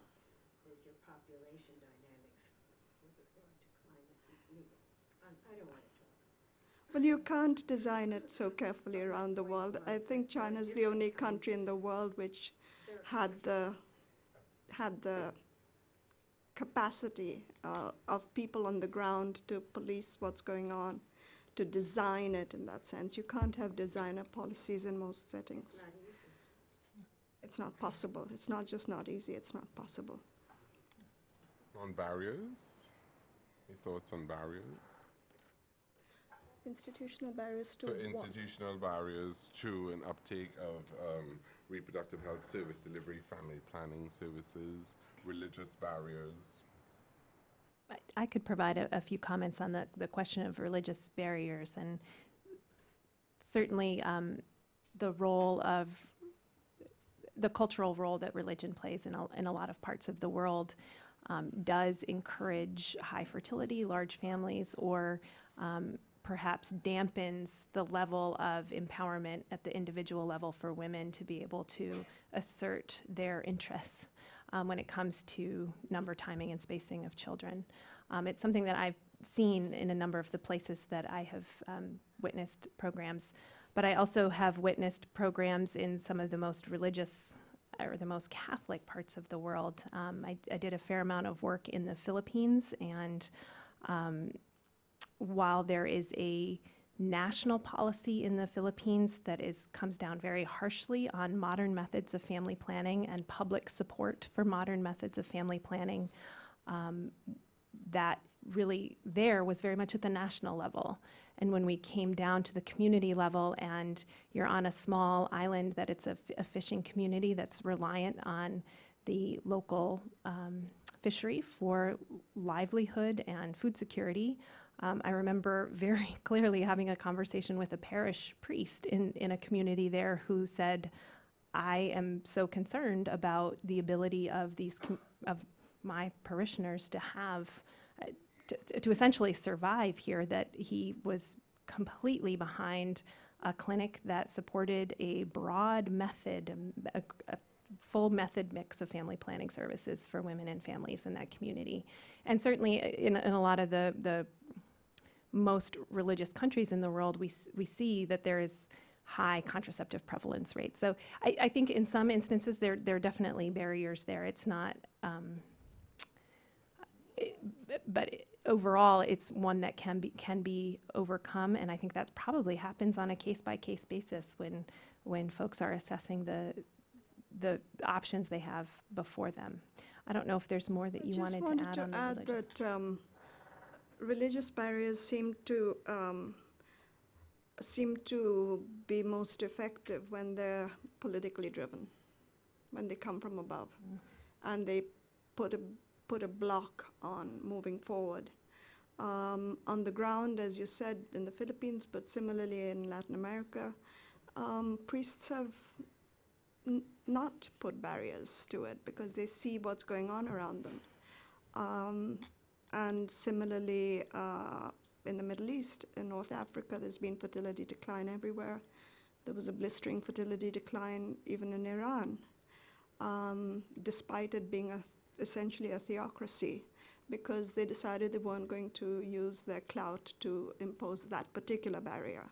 is your population dynamics with regard to climate. I don't want to talk. Well, you can't design it so carefully around the world. I think China's the only country in the world which had the capacity of people on the ground to police what's going on, to design it in that sense. You can't have designer policies in most settings. It's not easy. It's not possible. It's not just not easy, it's not possible. On barriers? Any thoughts on barriers? Institutional barriers to So what? institutional barriers to an uptake of reproductive health service delivery, family planning services, religious barriers. I could provide a few comments on the question of religious barriers, and certainly the role of the cultural role that religion plays in a lot of parts of the world does encourage high fertility, large families, or perhaps dampens the level of empowerment at the individual level for women to be able to assert their interests when it comes to number, timing, and spacing of children. It's something that I've seen in a number of the places that I have witnessed programs, but I also have witnessed programs in some of the most religious or the most Catholic parts of the world. I did a fair amount of work in the Philippines, and while there is a national policy in the Philippines that comes down very harshly on modern methods of family planning and public support for modern methods of family planning, that really there was very much at the national level. And when we came down to the community level, and you're on a small island that it's a fishing community that's reliant on the local fishery for livelihood and food security, I remember very clearly having a conversation with a parish priest in a community there who said, I am so concerned about the ability of of my parishioners to have, to essentially survive here, that he was completely behind a clinic that supported a broad method, a full method mix of family planning services for women and families in that community. And certainly in a lot of the most religious countries in the world, we see that there is high contraceptive prevalence rates. So I think in some instances there are definitely barriers there. It's not overall, it's one that can be overcome, and I think that probably happens on a case-by-case basis when folks are assessing the options they have before them. I don't know if there's more that you wanted to add on the religious. that religious barriers seem to be most effective when they're politically driven, when they come from above, and they put a block on moving forward. On the ground, as you said, in the Philippines, but similarly in Latin America, priests have not put barriers to it because they see what's going on around them. And similarly, in the Middle East, in North Africa, there's been fertility decline everywhere. There was a blistering fertility decline even in Iran, despite it being essentially a theocracy, because they decided they weren't going to use their clout to impose that particular barrier.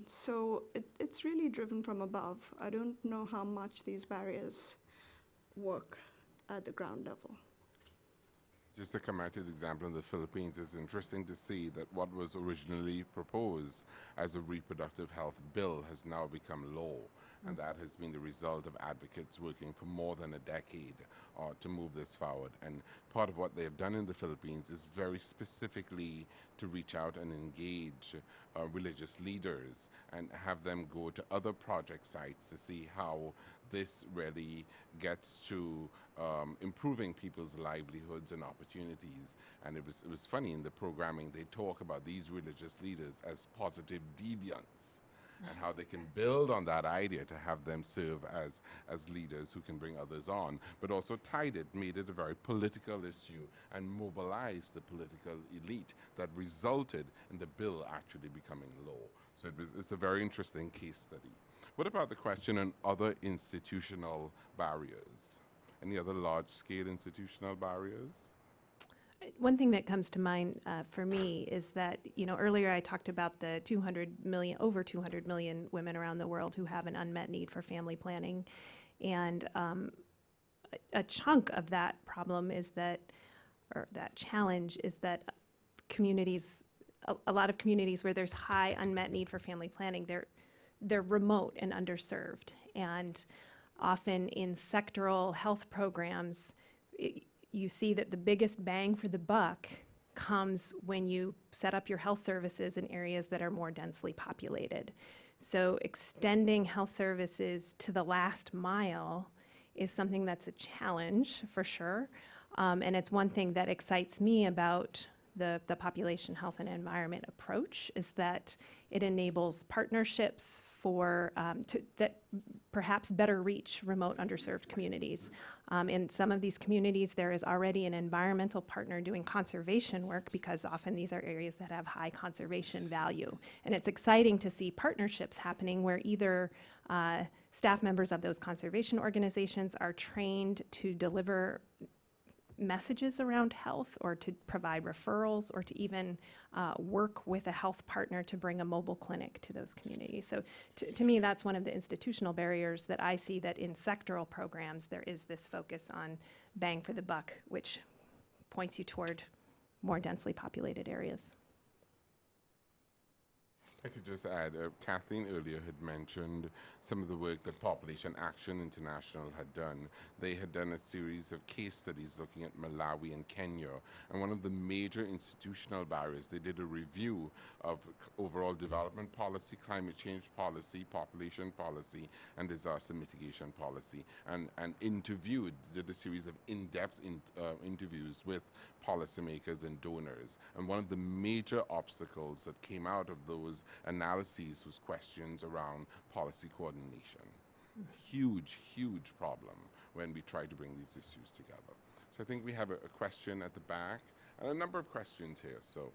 So it's really driven from above. I don't know how much these barriers work at the ground level. Just to come out to the example in the Philippines, it's interesting to see that what was originally proposed as a reproductive health bill has now become law. And that has been the result of advocates working for more than a decade to move this forward. And part of what they have done in the Philippines is very specifically to reach out and engage religious leaders and have them go to other project sites to see how this really gets to improving people's livelihoods and opportunities. And it was funny in the programming, they talk about these religious leaders as positive deviants, and how they can build on that idea to have them serve as leaders who can bring others on, but also made it a very political issue and mobilized the political elite that resulted in the bill actually becoming law. So it's a very interesting case study. What about the question on other institutional barriers? Any other large-scale institutional barriers? One thing that comes to mind for me is that, earlier I talked about the over 200 million women around the world who have an unmet need for family planning. And a chunk of that problem is that, or that challenge is that a lot of communities where there's high unmet need for family planning, they're remote and underserved. And often in sectoral health programs, you see that the biggest bang for the buck comes when you set up your health services in areas that are more densely populated. So extending health services to the last mile is something that's a challenge for sure. And it's one thing that excites me about the population health and environment approach, is that it enables partnerships that perhaps better reach remote underserved communities. In some of these communities, there is already an environmental partner doing conservation work, because often these are areas that have high conservation value. And it's exciting to see partnerships happening where either staff members of those conservation organizations are trained to deliver messages around health, or to provide referrals, or to even work with a health partner to bring a mobile clinic to those communities. So to me, that's one of the institutional barriers that I see, that in sectoral programs there is this focus on bang for the buck, which points you toward more densely populated areas. I could just add, Kathleen earlier had mentioned some of the work that Population Action International had done. They had done a series of case studies looking at Malawi and Kenya. And one of the major institutional barriers, they did a review of overall development policy, climate change policy, population policy, and disaster mitigation policy. And did a series of in-depth interviews with policymakers and donors. And one of the major obstacles that came out of those analyses was questions around policy coordination. Huge, huge problem when we try to bring these issues together. So I think we have a question at the back, and a number of questions here. So,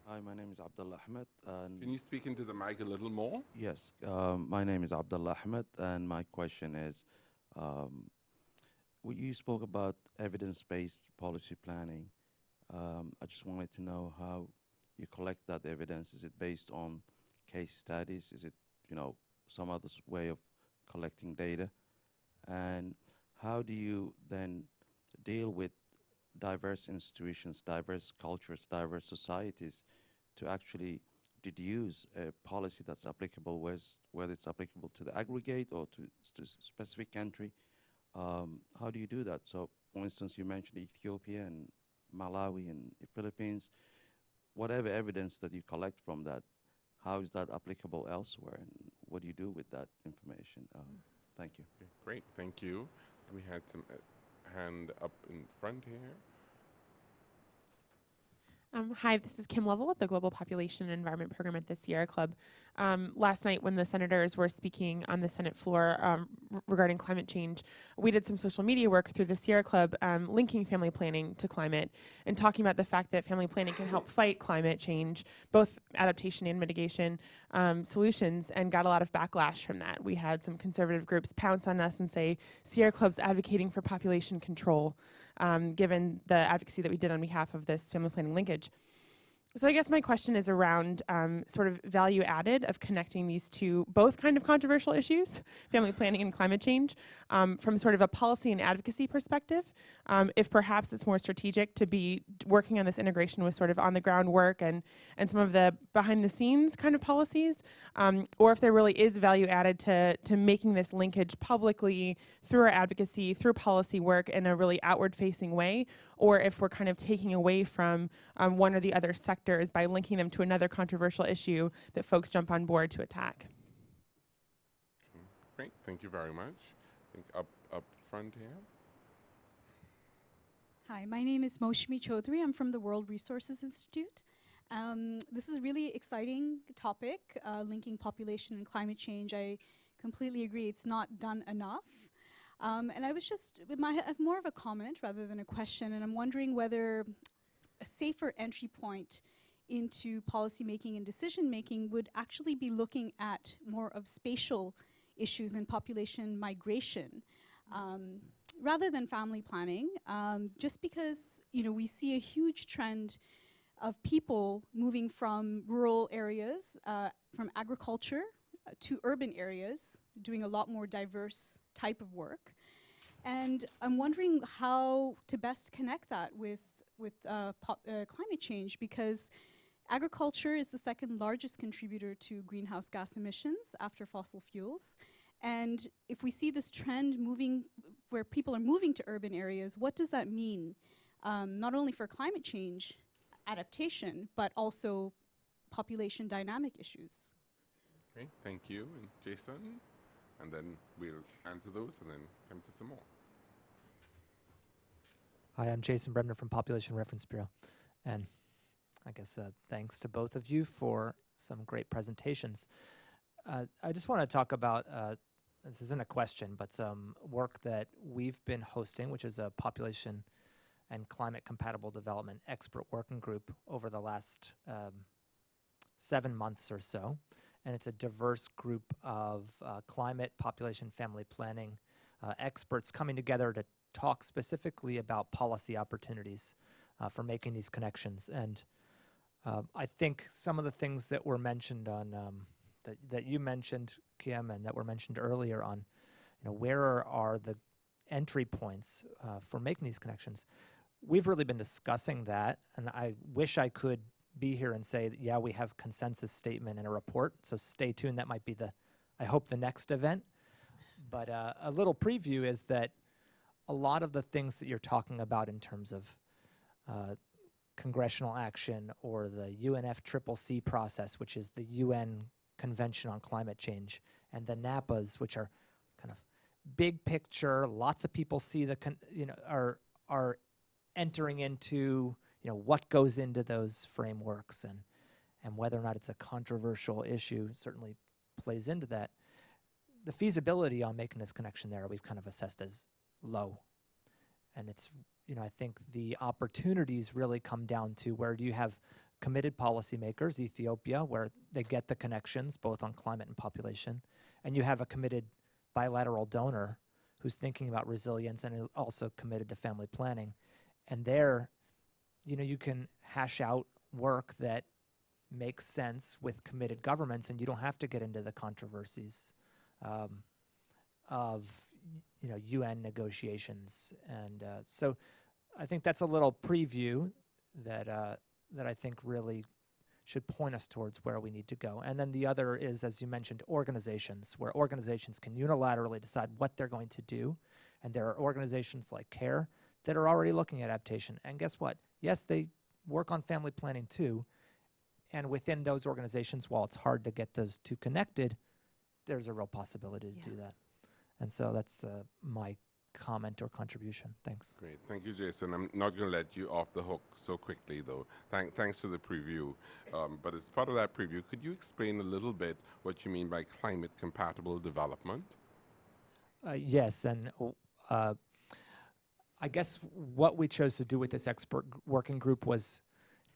Hi, my name is Abdullah Ahmed. And can you speak into the mic a little more? yes, my name is Abdullah Ahmed, and my question is, you spoke about evidence-based policy planning. I just wanted to know how you collect that evidence. Is it based on case studies? Is it, some other way of collecting data? And how do you then deal with diverse institutions, diverse cultures, diverse societies to actually deduce a policy that's applicable, whether it's applicable to the aggregate or to specific country. How do you do that? So, for instance, you mentioned Ethiopia and Malawi and the Philippines. Whatever evidence that you collect from that, how is that applicable elsewhere, and what do you do with that information? Thank you. Okay, great, thank you. We had some hand up in front here. Hi, this is Kim Lovell with the Global Population and Environment Program at the Sierra Club. Last night when the senators were speaking on the Senate floor regarding climate change, we did some social media work through the Sierra Club linking family planning to climate and talking about the fact that family planning can help fight climate change, both adaptation and mitigation solutions, and got a lot of backlash from that. We had some conservative groups pounce on us and say Sierra Club's advocating for population control, given the advocacy that we did on behalf of this family planning linkage. So I guess my question is around sort of value added of connecting these two, both kind of controversial issues, family planning and climate change, from sort of a policy and advocacy perspective. If perhaps it's more strategic to be working on this integration with sort of on the ground work and some of the behind the scenes kind of policies, or if there really is value added to making this linkage publicly through our advocacy, through policy work in a really outward facing way, or if we're kind of taking away from one or the other sectors by linking them to another controversial issue that folks jump on board to attack. Okay, great, thank you very much. I think up front here. Hi, my name is Moushmi Chaudhry. I'm from the World Resources Institute. This is a really exciting topic, linking population and climate change. I completely agree, it's not done enough. And I was just, I have more of a comment rather than a question, and I'm wondering whether a safer entry point into policymaking and decision-making would actually be looking at more of spatial issues and population migration, rather than family planning, just because, you know, we see a huge trend of people moving from rural areas, from agriculture to urban areas, doing a lot more diverse type of work. And I'm wondering how to best connect that with climate change, because agriculture is the second largest contributor to greenhouse gas emissions after fossil fuels. And if we see this trend moving, where people are moving to urban areas, what does that mean? Not only for climate change adaptation, but also population dynamic issues. Okay, thank you. And Jason? And then we'll answer those and then come to some more. Hi, I'm Jason Bremner from Population Reference Bureau. And I guess thanks to both of you for some great presentations. I just want to talk about, this isn't a question, but some work that we've been hosting, which is a population and climate compatible development expert working group over the last 7 months or so. And it's a diverse group of climate, population, family planning experts coming together to talk specifically about policy opportunities for making these connections. And I think some of the things that were mentioned on, that you mentioned, Kim, and that were mentioned earlier on, you know, where are the entry points for making these connections? We've really been discussing that, and I wish I could be here and say, that, yeah, we have consensus statement and a report, so stay tuned. That might be I hope, the next event. But a little preview is that a lot of the things that you're talking about in terms of congressional action or the UNFCCC process, which is the UN Convention on Climate Change, and the NAPAs, which are kind of big picture, lots of people see are entering into, you know, what goes into those frameworks, and whether or not it's a controversial issue certainly plays into that. The feasibility on making this connection there, we've kind of assessed as low. And it's, you know, I think the opportunities really come down to where do you have committed policymakers, Ethiopia, where they get the connections both on climate and population, and you have a committed bilateral donor who's thinking about resilience and is also committed to family planning. And there, you know, you can hash out work that makes sense with committed governments, and you don't have to get into the controversies of, you know, UN negotiations. And so I think that's a little preview that that I think really should point us towards where we need to go. And then the other is, as you mentioned, organizations, where organizations can unilaterally decide what they're going to do. And there are organizations like CARE that are already looking at adaptation. And guess what? Yes, they work on family planning too. And within those organizations, while it's hard to get those two connected, there's a real possibility to do that. And so that's my comment or contribution. Thanks. Great. Thank you, Jason. I'm not going to let you off the hook so quickly, though. Thanks for the preview. But as part of that preview, could you explain a little bit what you mean by climate-compatible development? Yes, and I guess what we chose to do with this expert working group was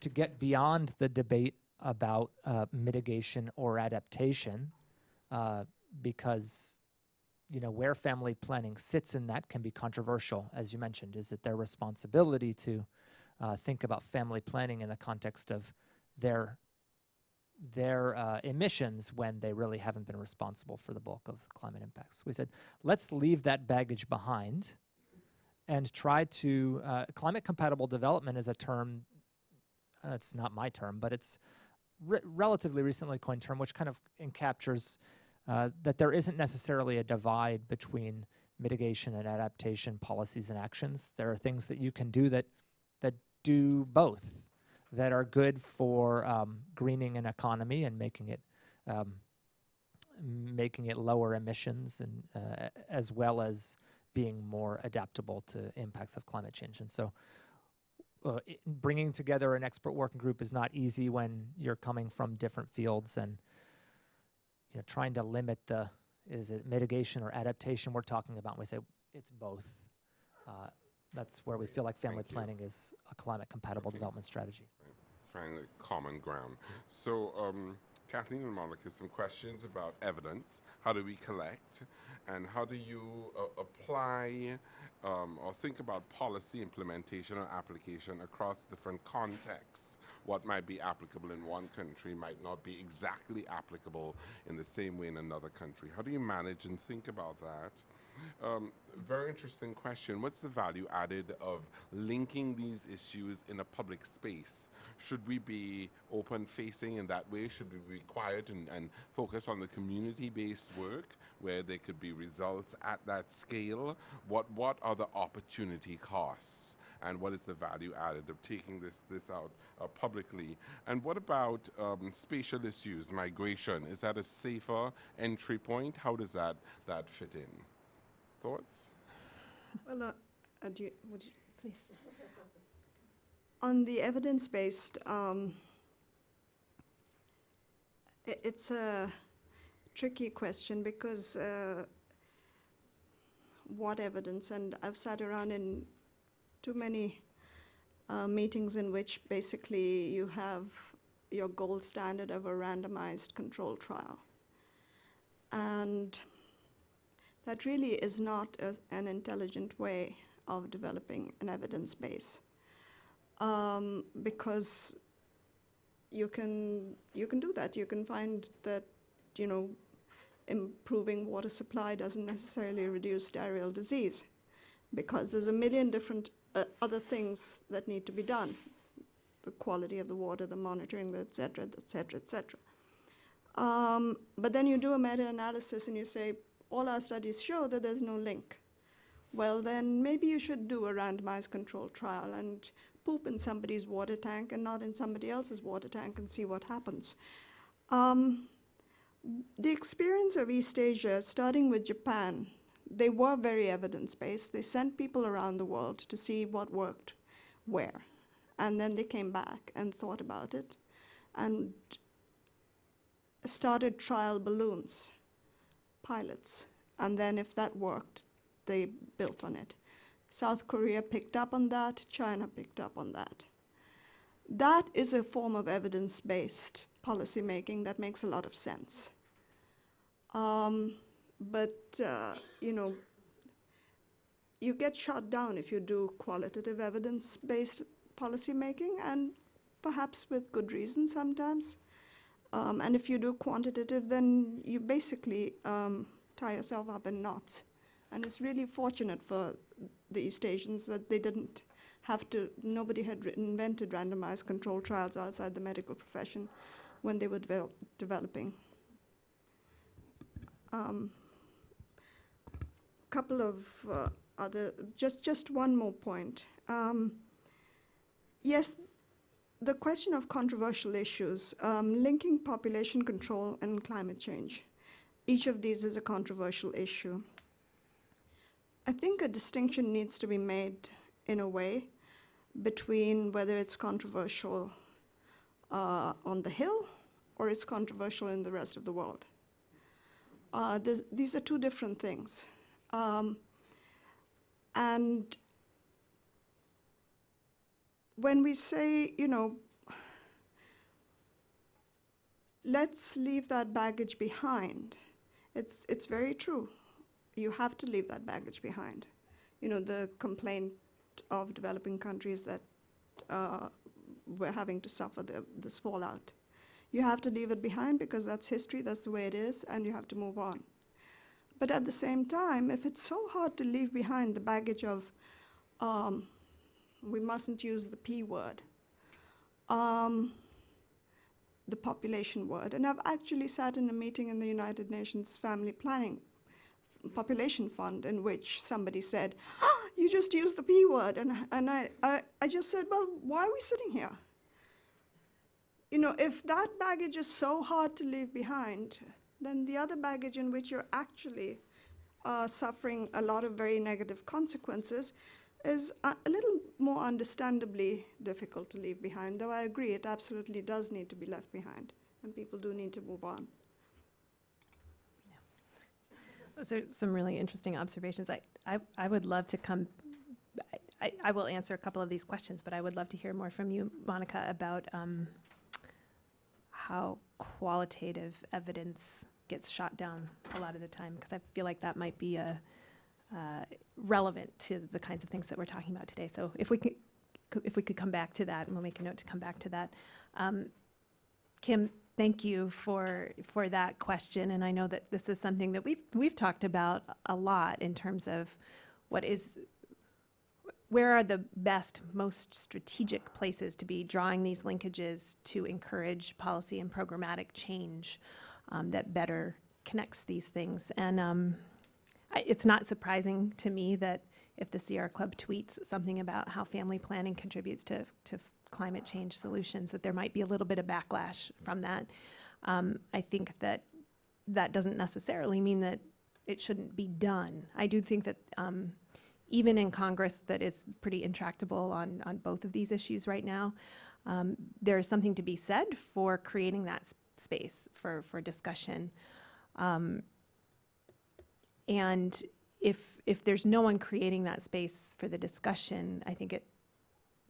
to get beyond the debate about mitigation or adaptation, because where family planning sits in that can be controversial, as you mentioned. Is it their responsibility to think about family planning in the context of their emissions when they really haven't been responsible for the bulk of climate impacts? We said, let's leave that baggage behind and try to, climate compatible development is a term, it's not my term, but it's relatively recently coined term, which kind of captures that there isn't necessarily a divide between mitigation and adaptation policies and actions. There are things that you can do that do both, that are good for greening an economy and making it lower emissions, and as well as being more adaptable to impacts of climate change. And so bringing together an expert working group is not easy when you're coming from different fields, and trying to limit is it mitigation or adaptation we're talking about. We say it's both. That's where we feel like family planning is a climate compatible development strategy. Trying the common ground. So, Kathleen and Monica, some questions about evidence. How do we collect? And how do you apply or think about policy implementation or application across different contexts? What might be applicable in one country might not be exactly applicable in the same way in another country. How do you manage and think about that? Very interesting question. What's the value added of linking these issues in a public space? Should we be open-facing in that way? Should we be quiet and focus on the community-based work where there could be results at that scale? What are the opportunity costs? And what is the value added of taking this out publicly? And what about spatial issues, migration? Is that a safer entry point? How does that fit in? Thoughts? Well, would you please? On the evidence-based, it's a tricky question because what evidence? And I've sat around in too many meetings in which basically you have your gold standard of a randomized control trial. And that really is not an intelligent way of developing an evidence base, because you can do that. You can find that improving water supply doesn't necessarily reduce diarrheal disease, because there's a million different other things that need to be done: the quality of the water, the monitoring, et cetera, et cetera, et cetera. But then you do a meta-analysis and you say, all our studies show that there's no link. Well, then maybe you should do a randomized controlled trial and poop in somebody's water tank and not in somebody else's water tank and see what happens. The experience of East Asia, starting with Japan, they were very evidence-based. They sent people around the world to see what worked where. And then they came back and thought about it and started trial balloons, pilots, and then if that worked, they built on it. South Korea picked up on that, China picked up on that. That is a form of evidence-based policy making that makes a lot of sense. But you get shot down if you do qualitative evidence-based policy making, and perhaps with good reason sometimes. And if you do quantitative, then you basically tie yourself up in knots. And it's really fortunate for the East Asians that they didn't nobody had invented randomized controlled trials outside the medical profession when they were developing. Couple of just one more point. Yes, the question of controversial issues, linking population control and climate change. Each of these is a controversial issue. I think a distinction needs to be made in a way between whether it's controversial on the Hill or it's controversial in the rest of the world. These are two different things. And when we say, let's leave that baggage behind, it's very true. You have to leave that baggage behind. The complaint of developing countries that we're having to suffer this fallout. You have to leave it behind because that's history, that's the way it is, and you have to move on. But at the same time, if it's so hard to leave behind the baggage of, we mustn't use the P word, the population word. And I've actually sat in a meeting in the United Nations Family Planning Population Fund in which somebody said, you just used the P word. And I just said, well, why are we sitting here? If that baggage is so hard to leave behind, then the other baggage in which you're actually suffering a lot of very negative consequences is a little more understandably difficult to leave behind, though I agree it absolutely does need to be left behind, and people do need to move on. Those are some really interesting observations. I would love to come, I will answer a couple of these questions, but I would love to hear more from you, Monica, about how qualitative evidence gets shot down a lot of the time, because I feel like that might be relevant to the kinds of things that we're talking about today. So if we could come back to that, and we'll make a note to come back to that. Kim, thank you for that question, and I know that this is something that we've talked about a lot in terms of where are the best, most strategic places to be drawing these linkages to encourage policy and programmatic change that better connects these things. And it's not surprising to me that if the Sierra Club tweets something about how family planning contributes to climate change solutions, that there might be a little bit of backlash from that. I think that doesn't necessarily mean that it shouldn't be done. I do think that even in Congress that is pretty intractable on both of these issues right now, there is something to be said for creating that space for discussion. And if there's no one creating that space for the discussion, I think it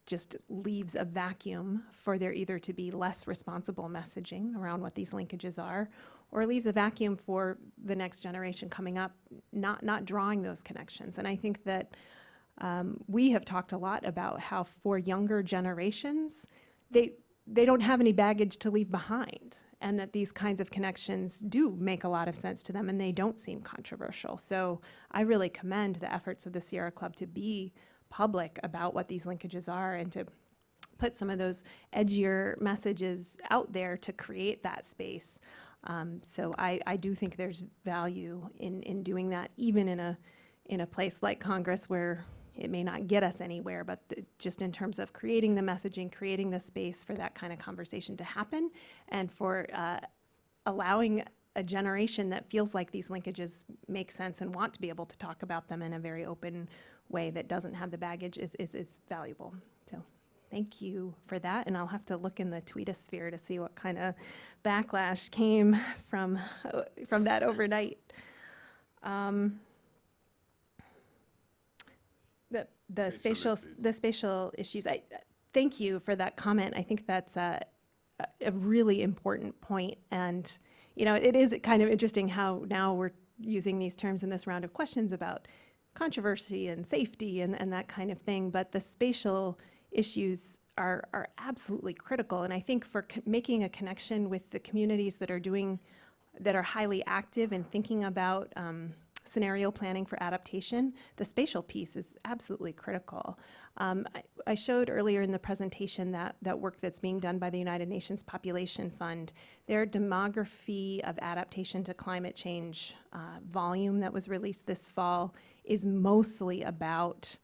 just leaves a vacuum for there either to be less responsible messaging around what these linkages are, or leaves a vacuum for the next generation coming up not drawing those connections. And I think that we have talked a lot about how for younger generations, they don't have any baggage to leave behind, and that these kinds of connections do make a lot of sense to them, and they don't seem controversial. So I really commend the efforts of the Sierra Club to be public about what these linkages are and to put some of those edgier messages out there to create that space. So I do think there's value in doing that, even in a place like Congress where it may not get us anywhere, but just in terms of creating the messaging, creating the space for that kind of conversation to happen, and for allowing a generation that feels like these linkages make sense and want to be able to talk about them in a very open way that doesn't have the baggage is valuable. So thank you for that, and I'll have to look in the tweetosphere to see what kind of backlash came from that overnight. The spatial issues. I thank you for that comment. I think that's a really important point, and it is kind of interesting how now we're using these terms in this round of questions about controversy and safety and that kind of thing, but the spatial issues are absolutely critical. And I think for making a connection with the communities that are highly active in thinking about scenario planning for adaptation, the spatial piece is absolutely critical. I showed earlier in the presentation that work that's being done by the United Nations Population Fund. Their demography of adaptation to climate change volume that was released this fall is mostly about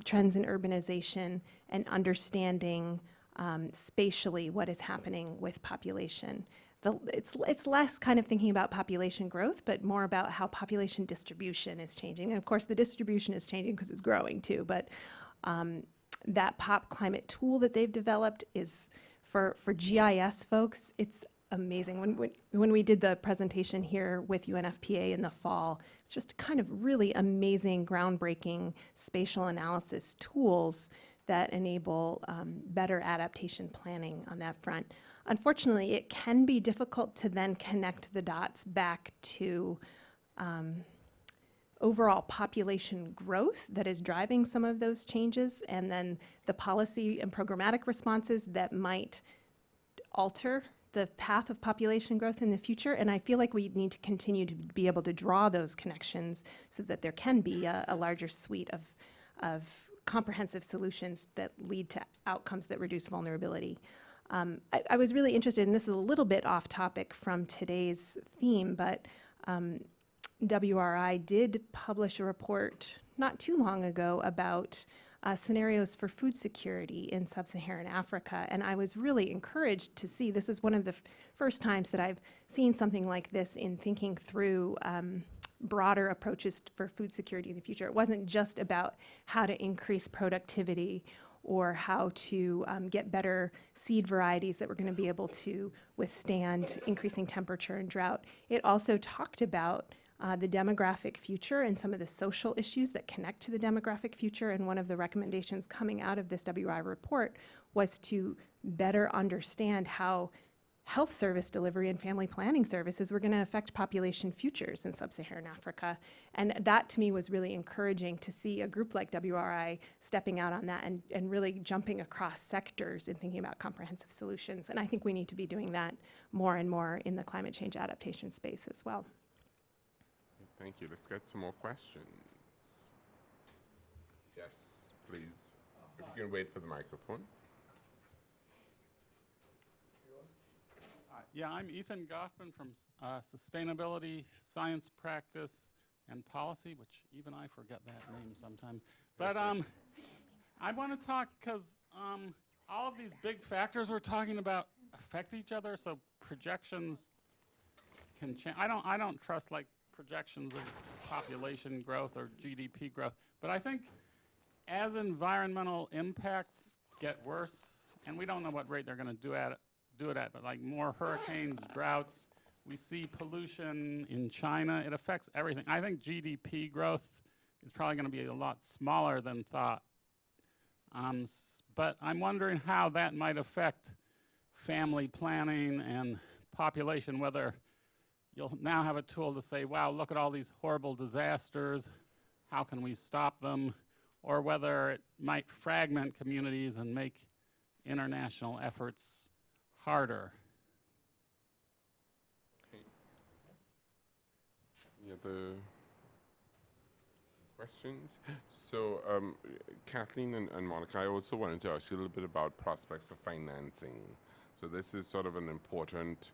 trends in urbanization and understanding spatially what is happening with population. It's less kind of thinking about population growth, but more about how population distribution is changing. And of course, the distribution is changing because it's growing too. But that pop climate tool that they've developed is for GIS folks. It's amazing. When we did the presentation here with UNFPA in the fall, it's just kind of really amazing, groundbreaking spatial analysis tools that enable better adaptation planning on that front. Unfortunately, it can be difficult to then connect the dots back to overall population growth that is driving some of those changes, and then the policy and programmatic responses that might alter the path of population growth in the future. And I feel like we need to continue to be able to draw those connections so that there can be a larger suite of comprehensive solutions that lead to outcomes that reduce vulnerability. I was really interested, and this is a little bit off topic from today's theme, but WRI did publish a report not too long ago about scenarios for food security in sub-Saharan Africa, and I was really encouraged to see, this is one of the first times that I've seen something like this in thinking through broader approaches for food security in the future. It wasn't just about how to increase productivity or how to get better seed varieties that were going to be able to withstand increasing temperature and drought. It also talked about the demographic future and some of the social issues that connect to the demographic future. And one of the recommendations coming out of this WI report was to better understand how health service delivery and family planning services were going to affect population futures in sub-Saharan Africa. And that to me was really encouraging to see a group like WRI stepping out on that and really jumping across sectors and thinking about comprehensive solutions. And I think we need to be doing that more and more in the climate change adaptation space as well. Thank you. Let's get some more questions. Yes, please. If you can wait for the microphone. Yeah, I'm Ethan Goffman from Sustainability, Science Practice, and Policy, which even I forget that name sometimes. But I want to talk because all of these big factors we're talking about affect each other, so projections can change. I don't trust like projections of population growth or GDP growth, but I think as environmental impacts get worse, and we don't know what rate they're going to do it at, but like more hurricanes, droughts, we see pollution in China, it affects everything. I think GDP growth is probably going to be a lot smaller than thought. But I'm wondering how that might affect family planning and population, whether you'll now have a tool to say, wow, look at all these horrible disasters, how can we stop them? Or whether it might fragment communities and make international efforts harder. Any other questions? So, Kathleen and Monica, I also wanted to ask you a little bit about prospects of financing. So this is sort of an important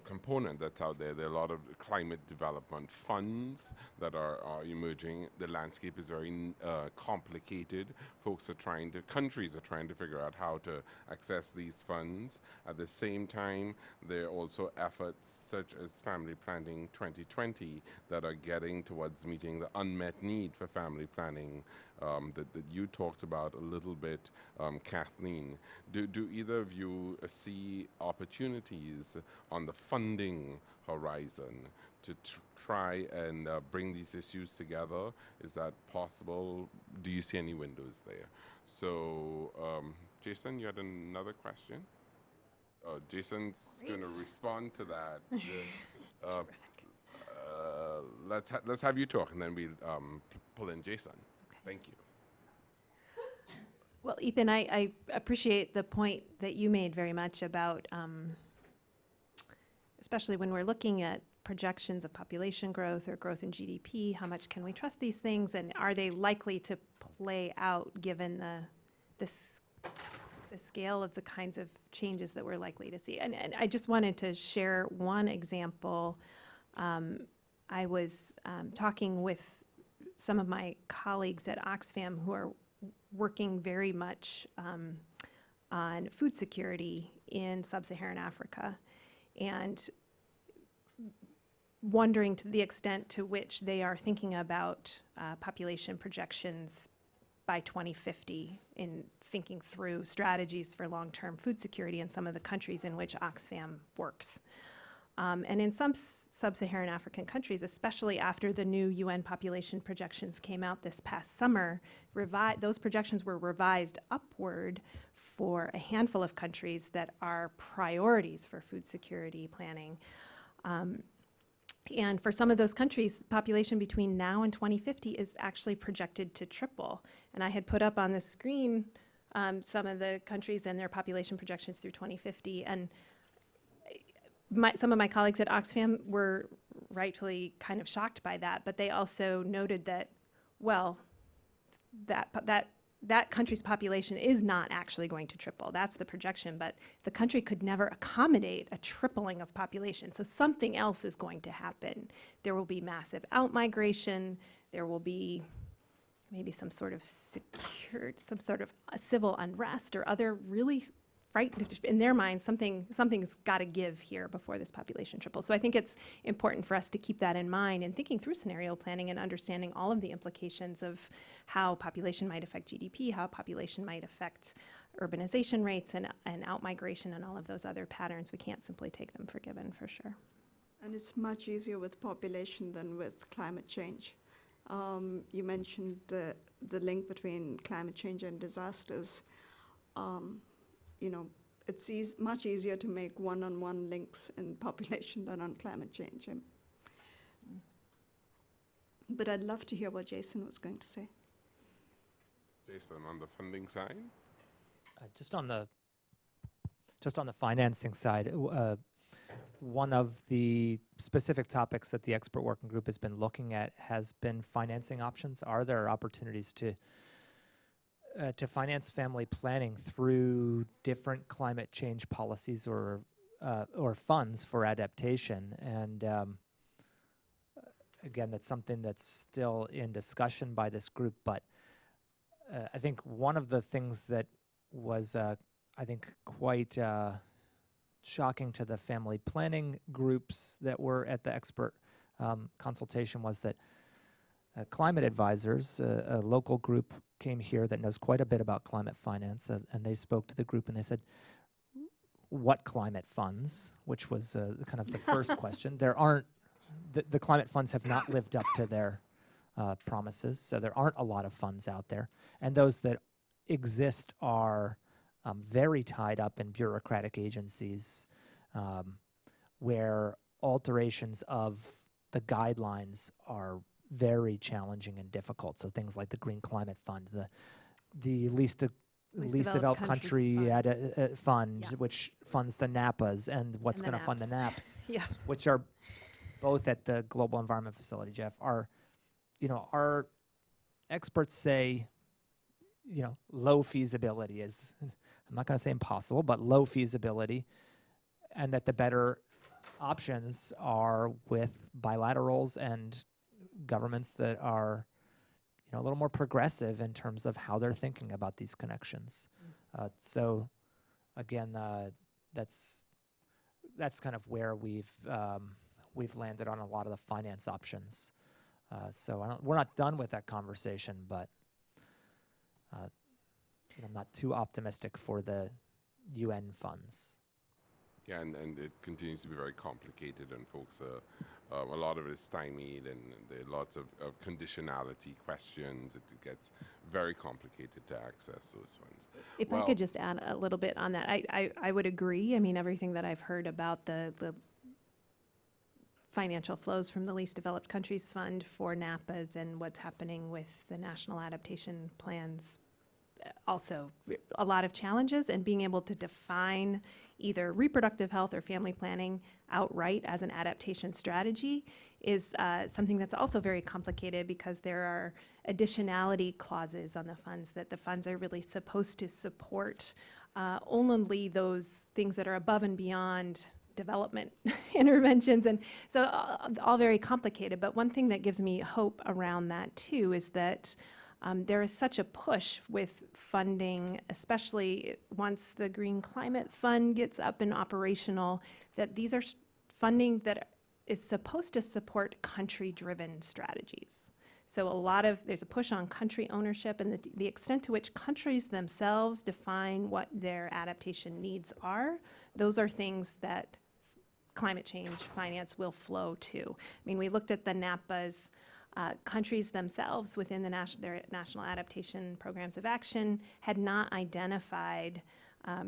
component that's out there. There are a lot of climate development funds that are emerging. The landscape is very complicated. Countries are trying to figure out how to access these funds. At the same time, there are also efforts such as Family Planning 2020 that are getting towards meeting the unmet need for family planning that you talked about a little bit, Kathleen. Do either of you see opportunities on the funding horizon to try and bring these issues together? Is that possible? Do you see any windows there? So, Jason, you had another question? Jason's going to respond to that. Let's have you talk, and then we'll pull in Jason. Thank you. Well, Ethan, I appreciate the point that you made very much about, especially when we're looking at projections of population growth or growth in GDP? How much can we trust these things? And are they likely to play out given the scale of the kinds of changes that we're likely to see? And I just wanted to share one example. I was talking with some of my colleagues at Oxfam who are working very much on food security in sub-Saharan Africa, and wondering to the extent to which they are thinking about population projections by 2050 in thinking through strategies for long-term food security in some of the countries in which Oxfam works. And in some sub-Saharan African countries, especially after the new UN population projections came out this past summer, those projections were revised upward for a handful of countries that are priorities for food security planning. And for some of those countries, population between now and 2050 is actually projected to triple. And I had put up on the screen some of the countries and their population projections through 2050. And some of my colleagues at Oxfam were rightfully kind of shocked by that, but they also noted that, well, that country's population is not actually going to triple. That's the projection, but the country could never accommodate a tripling of population. So something else is going to happen. There will be massive outmigration. There will be maybe some sort of civil unrest or other really frightened, in their minds, something's got to give here before this population triples. So I think it's important for us to keep that in mind in thinking through scenario planning and understanding all of the implications of how population might affect GDP, how population might affect urbanization rates and outmigration and all of those other patterns. We can't simply take them for given, for sure. And it's much easier with population than with climate change. You mentioned the link between climate change and disasters. It's much easier to make one-on-one links in population than on climate change. But I'd love to hear what Jason was going to say. Jason, on the funding side? Just on the financing side, one of the specific topics that the expert working group has been looking at has been financing options. Are there opportunities to finance family planning through different climate change policies or funds for adaptation? And again, that's something that's still in discussion by this group. But I think one of the things that was, I think, quite shocking to the family planning groups that were at the expert consultation was that climate advisors, a local group, came here that knows quite a bit about climate finance, and they spoke to the group and they said, what climate funds, which was kind of the first question. There aren't, the climate funds have not lived up to their promises, so there aren't a lot of funds out there. And those that exist are very tied up in bureaucratic agencies where alterations of the guidelines are very challenging and difficult. So things like the Green Climate Fund, the least developed country fund, Yeah. which funds the NAPAs and what's going to fund the NAPs, Yeah. which are both at the Global Environment Facility, Jeff, our experts say, low feasibility is, I'm not going to say impossible, but low feasibility, and that the better options are with bilaterals and governments that are a little more progressive in terms of how they're thinking about these connections. So again, that's kind of where we've landed on a lot of the finance options. So we're not done with that conversation, but I'm not too optimistic for the UN funds. Yeah, and it continues to be very complicated, and folks a lot of it is stymied, and there are lots of conditionality questions. It gets very complicated to access those funds. If I could just add a little bit on that, I would agree. I mean, everything that I've heard about the financial flows from the Least Developed Countries Fund for NAPAs and what's happening with the national adaptation plans also a lot of challenges, and being able to define either reproductive health or family planning outright as an adaptation strategy is something that's also very complicated, because there are additionality clauses on the funds, that the funds are really supposed to support only those things that are above and beyond development interventions. And so all very complicated. But one thing that gives me hope around that too is that there is such a push with funding, especially once the Green Climate Fund gets up and operational, that these are funding that is supposed to support country-driven strategies. So there's a push on country ownership, and the extent to which countries themselves define what their adaptation needs are, those are things that climate change finance will flow to. I mean, we looked at the NAPA's countries themselves within their national adaptation programs of action had not identified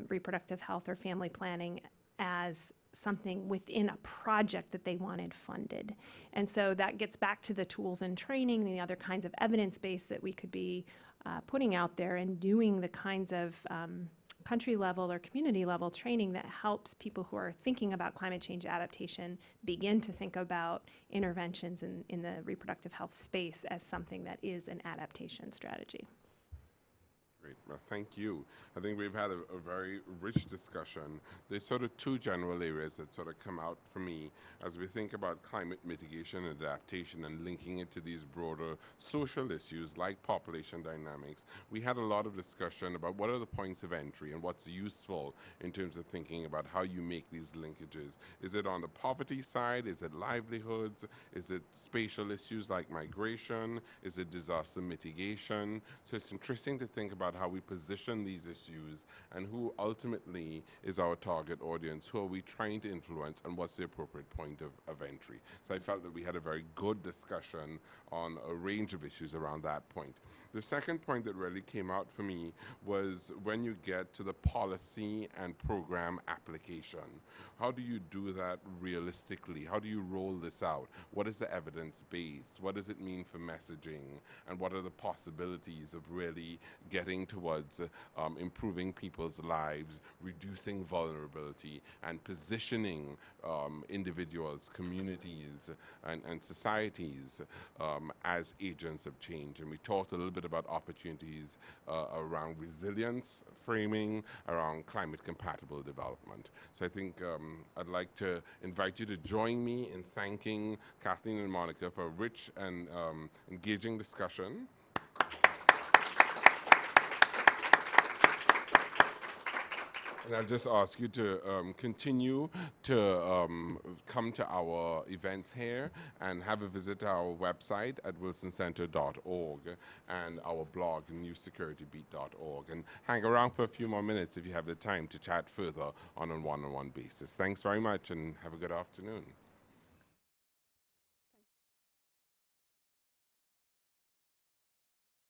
reproductive health or family planning as something within a project that they wanted funded. And so that gets back to the tools and training and the other kinds of evidence base that we could be putting out there, and doing the kinds of country level or community level training that helps people who are thinking about climate change adaptation begin to think about interventions in the reproductive health space as something that is an adaptation strategy. Great. Well, thank you. I think we've had a very rich discussion. There's sort of two general areas that sort of come out for me as we think about climate mitigation and adaptation and linking it to these broader social issues like population dynamics. We had a lot of discussion about what are the points of entry and what's useful in terms of thinking about how you make these linkages. Is it on the poverty side? Is it livelihoods? Is it spatial issues like migration? Is it disaster mitigation? So it's interesting to think about how we position these issues and who ultimately is our target audience, who are we trying to influence, and what's the appropriate point of entry. So I felt that we had a very good discussion on a range of issues around that point. The second point that really came out for me was when you get to the policy and program application. How do you do that realistically? How do you roll this out? What is the evidence base? What does it mean for messaging? And what are the possibilities of really getting towards improving people's lives, reducing vulnerability, and positioning individuals, communities, and societies as agents of change? And we talked a little bit about opportunities around resilience framing, around climate compatible development. So I think I'd like to invite you to join me in thanking Kathleen and Monica for a rich and engaging discussion. And I'll just ask you to continue to come to our events here and have a visit to our website at wilsoncenter.org and our blog, newsecuritybeat.org. And hang around for a few more minutes if you have the time to chat further on a one-on-one basis. Thanks very much and have a good afternoon.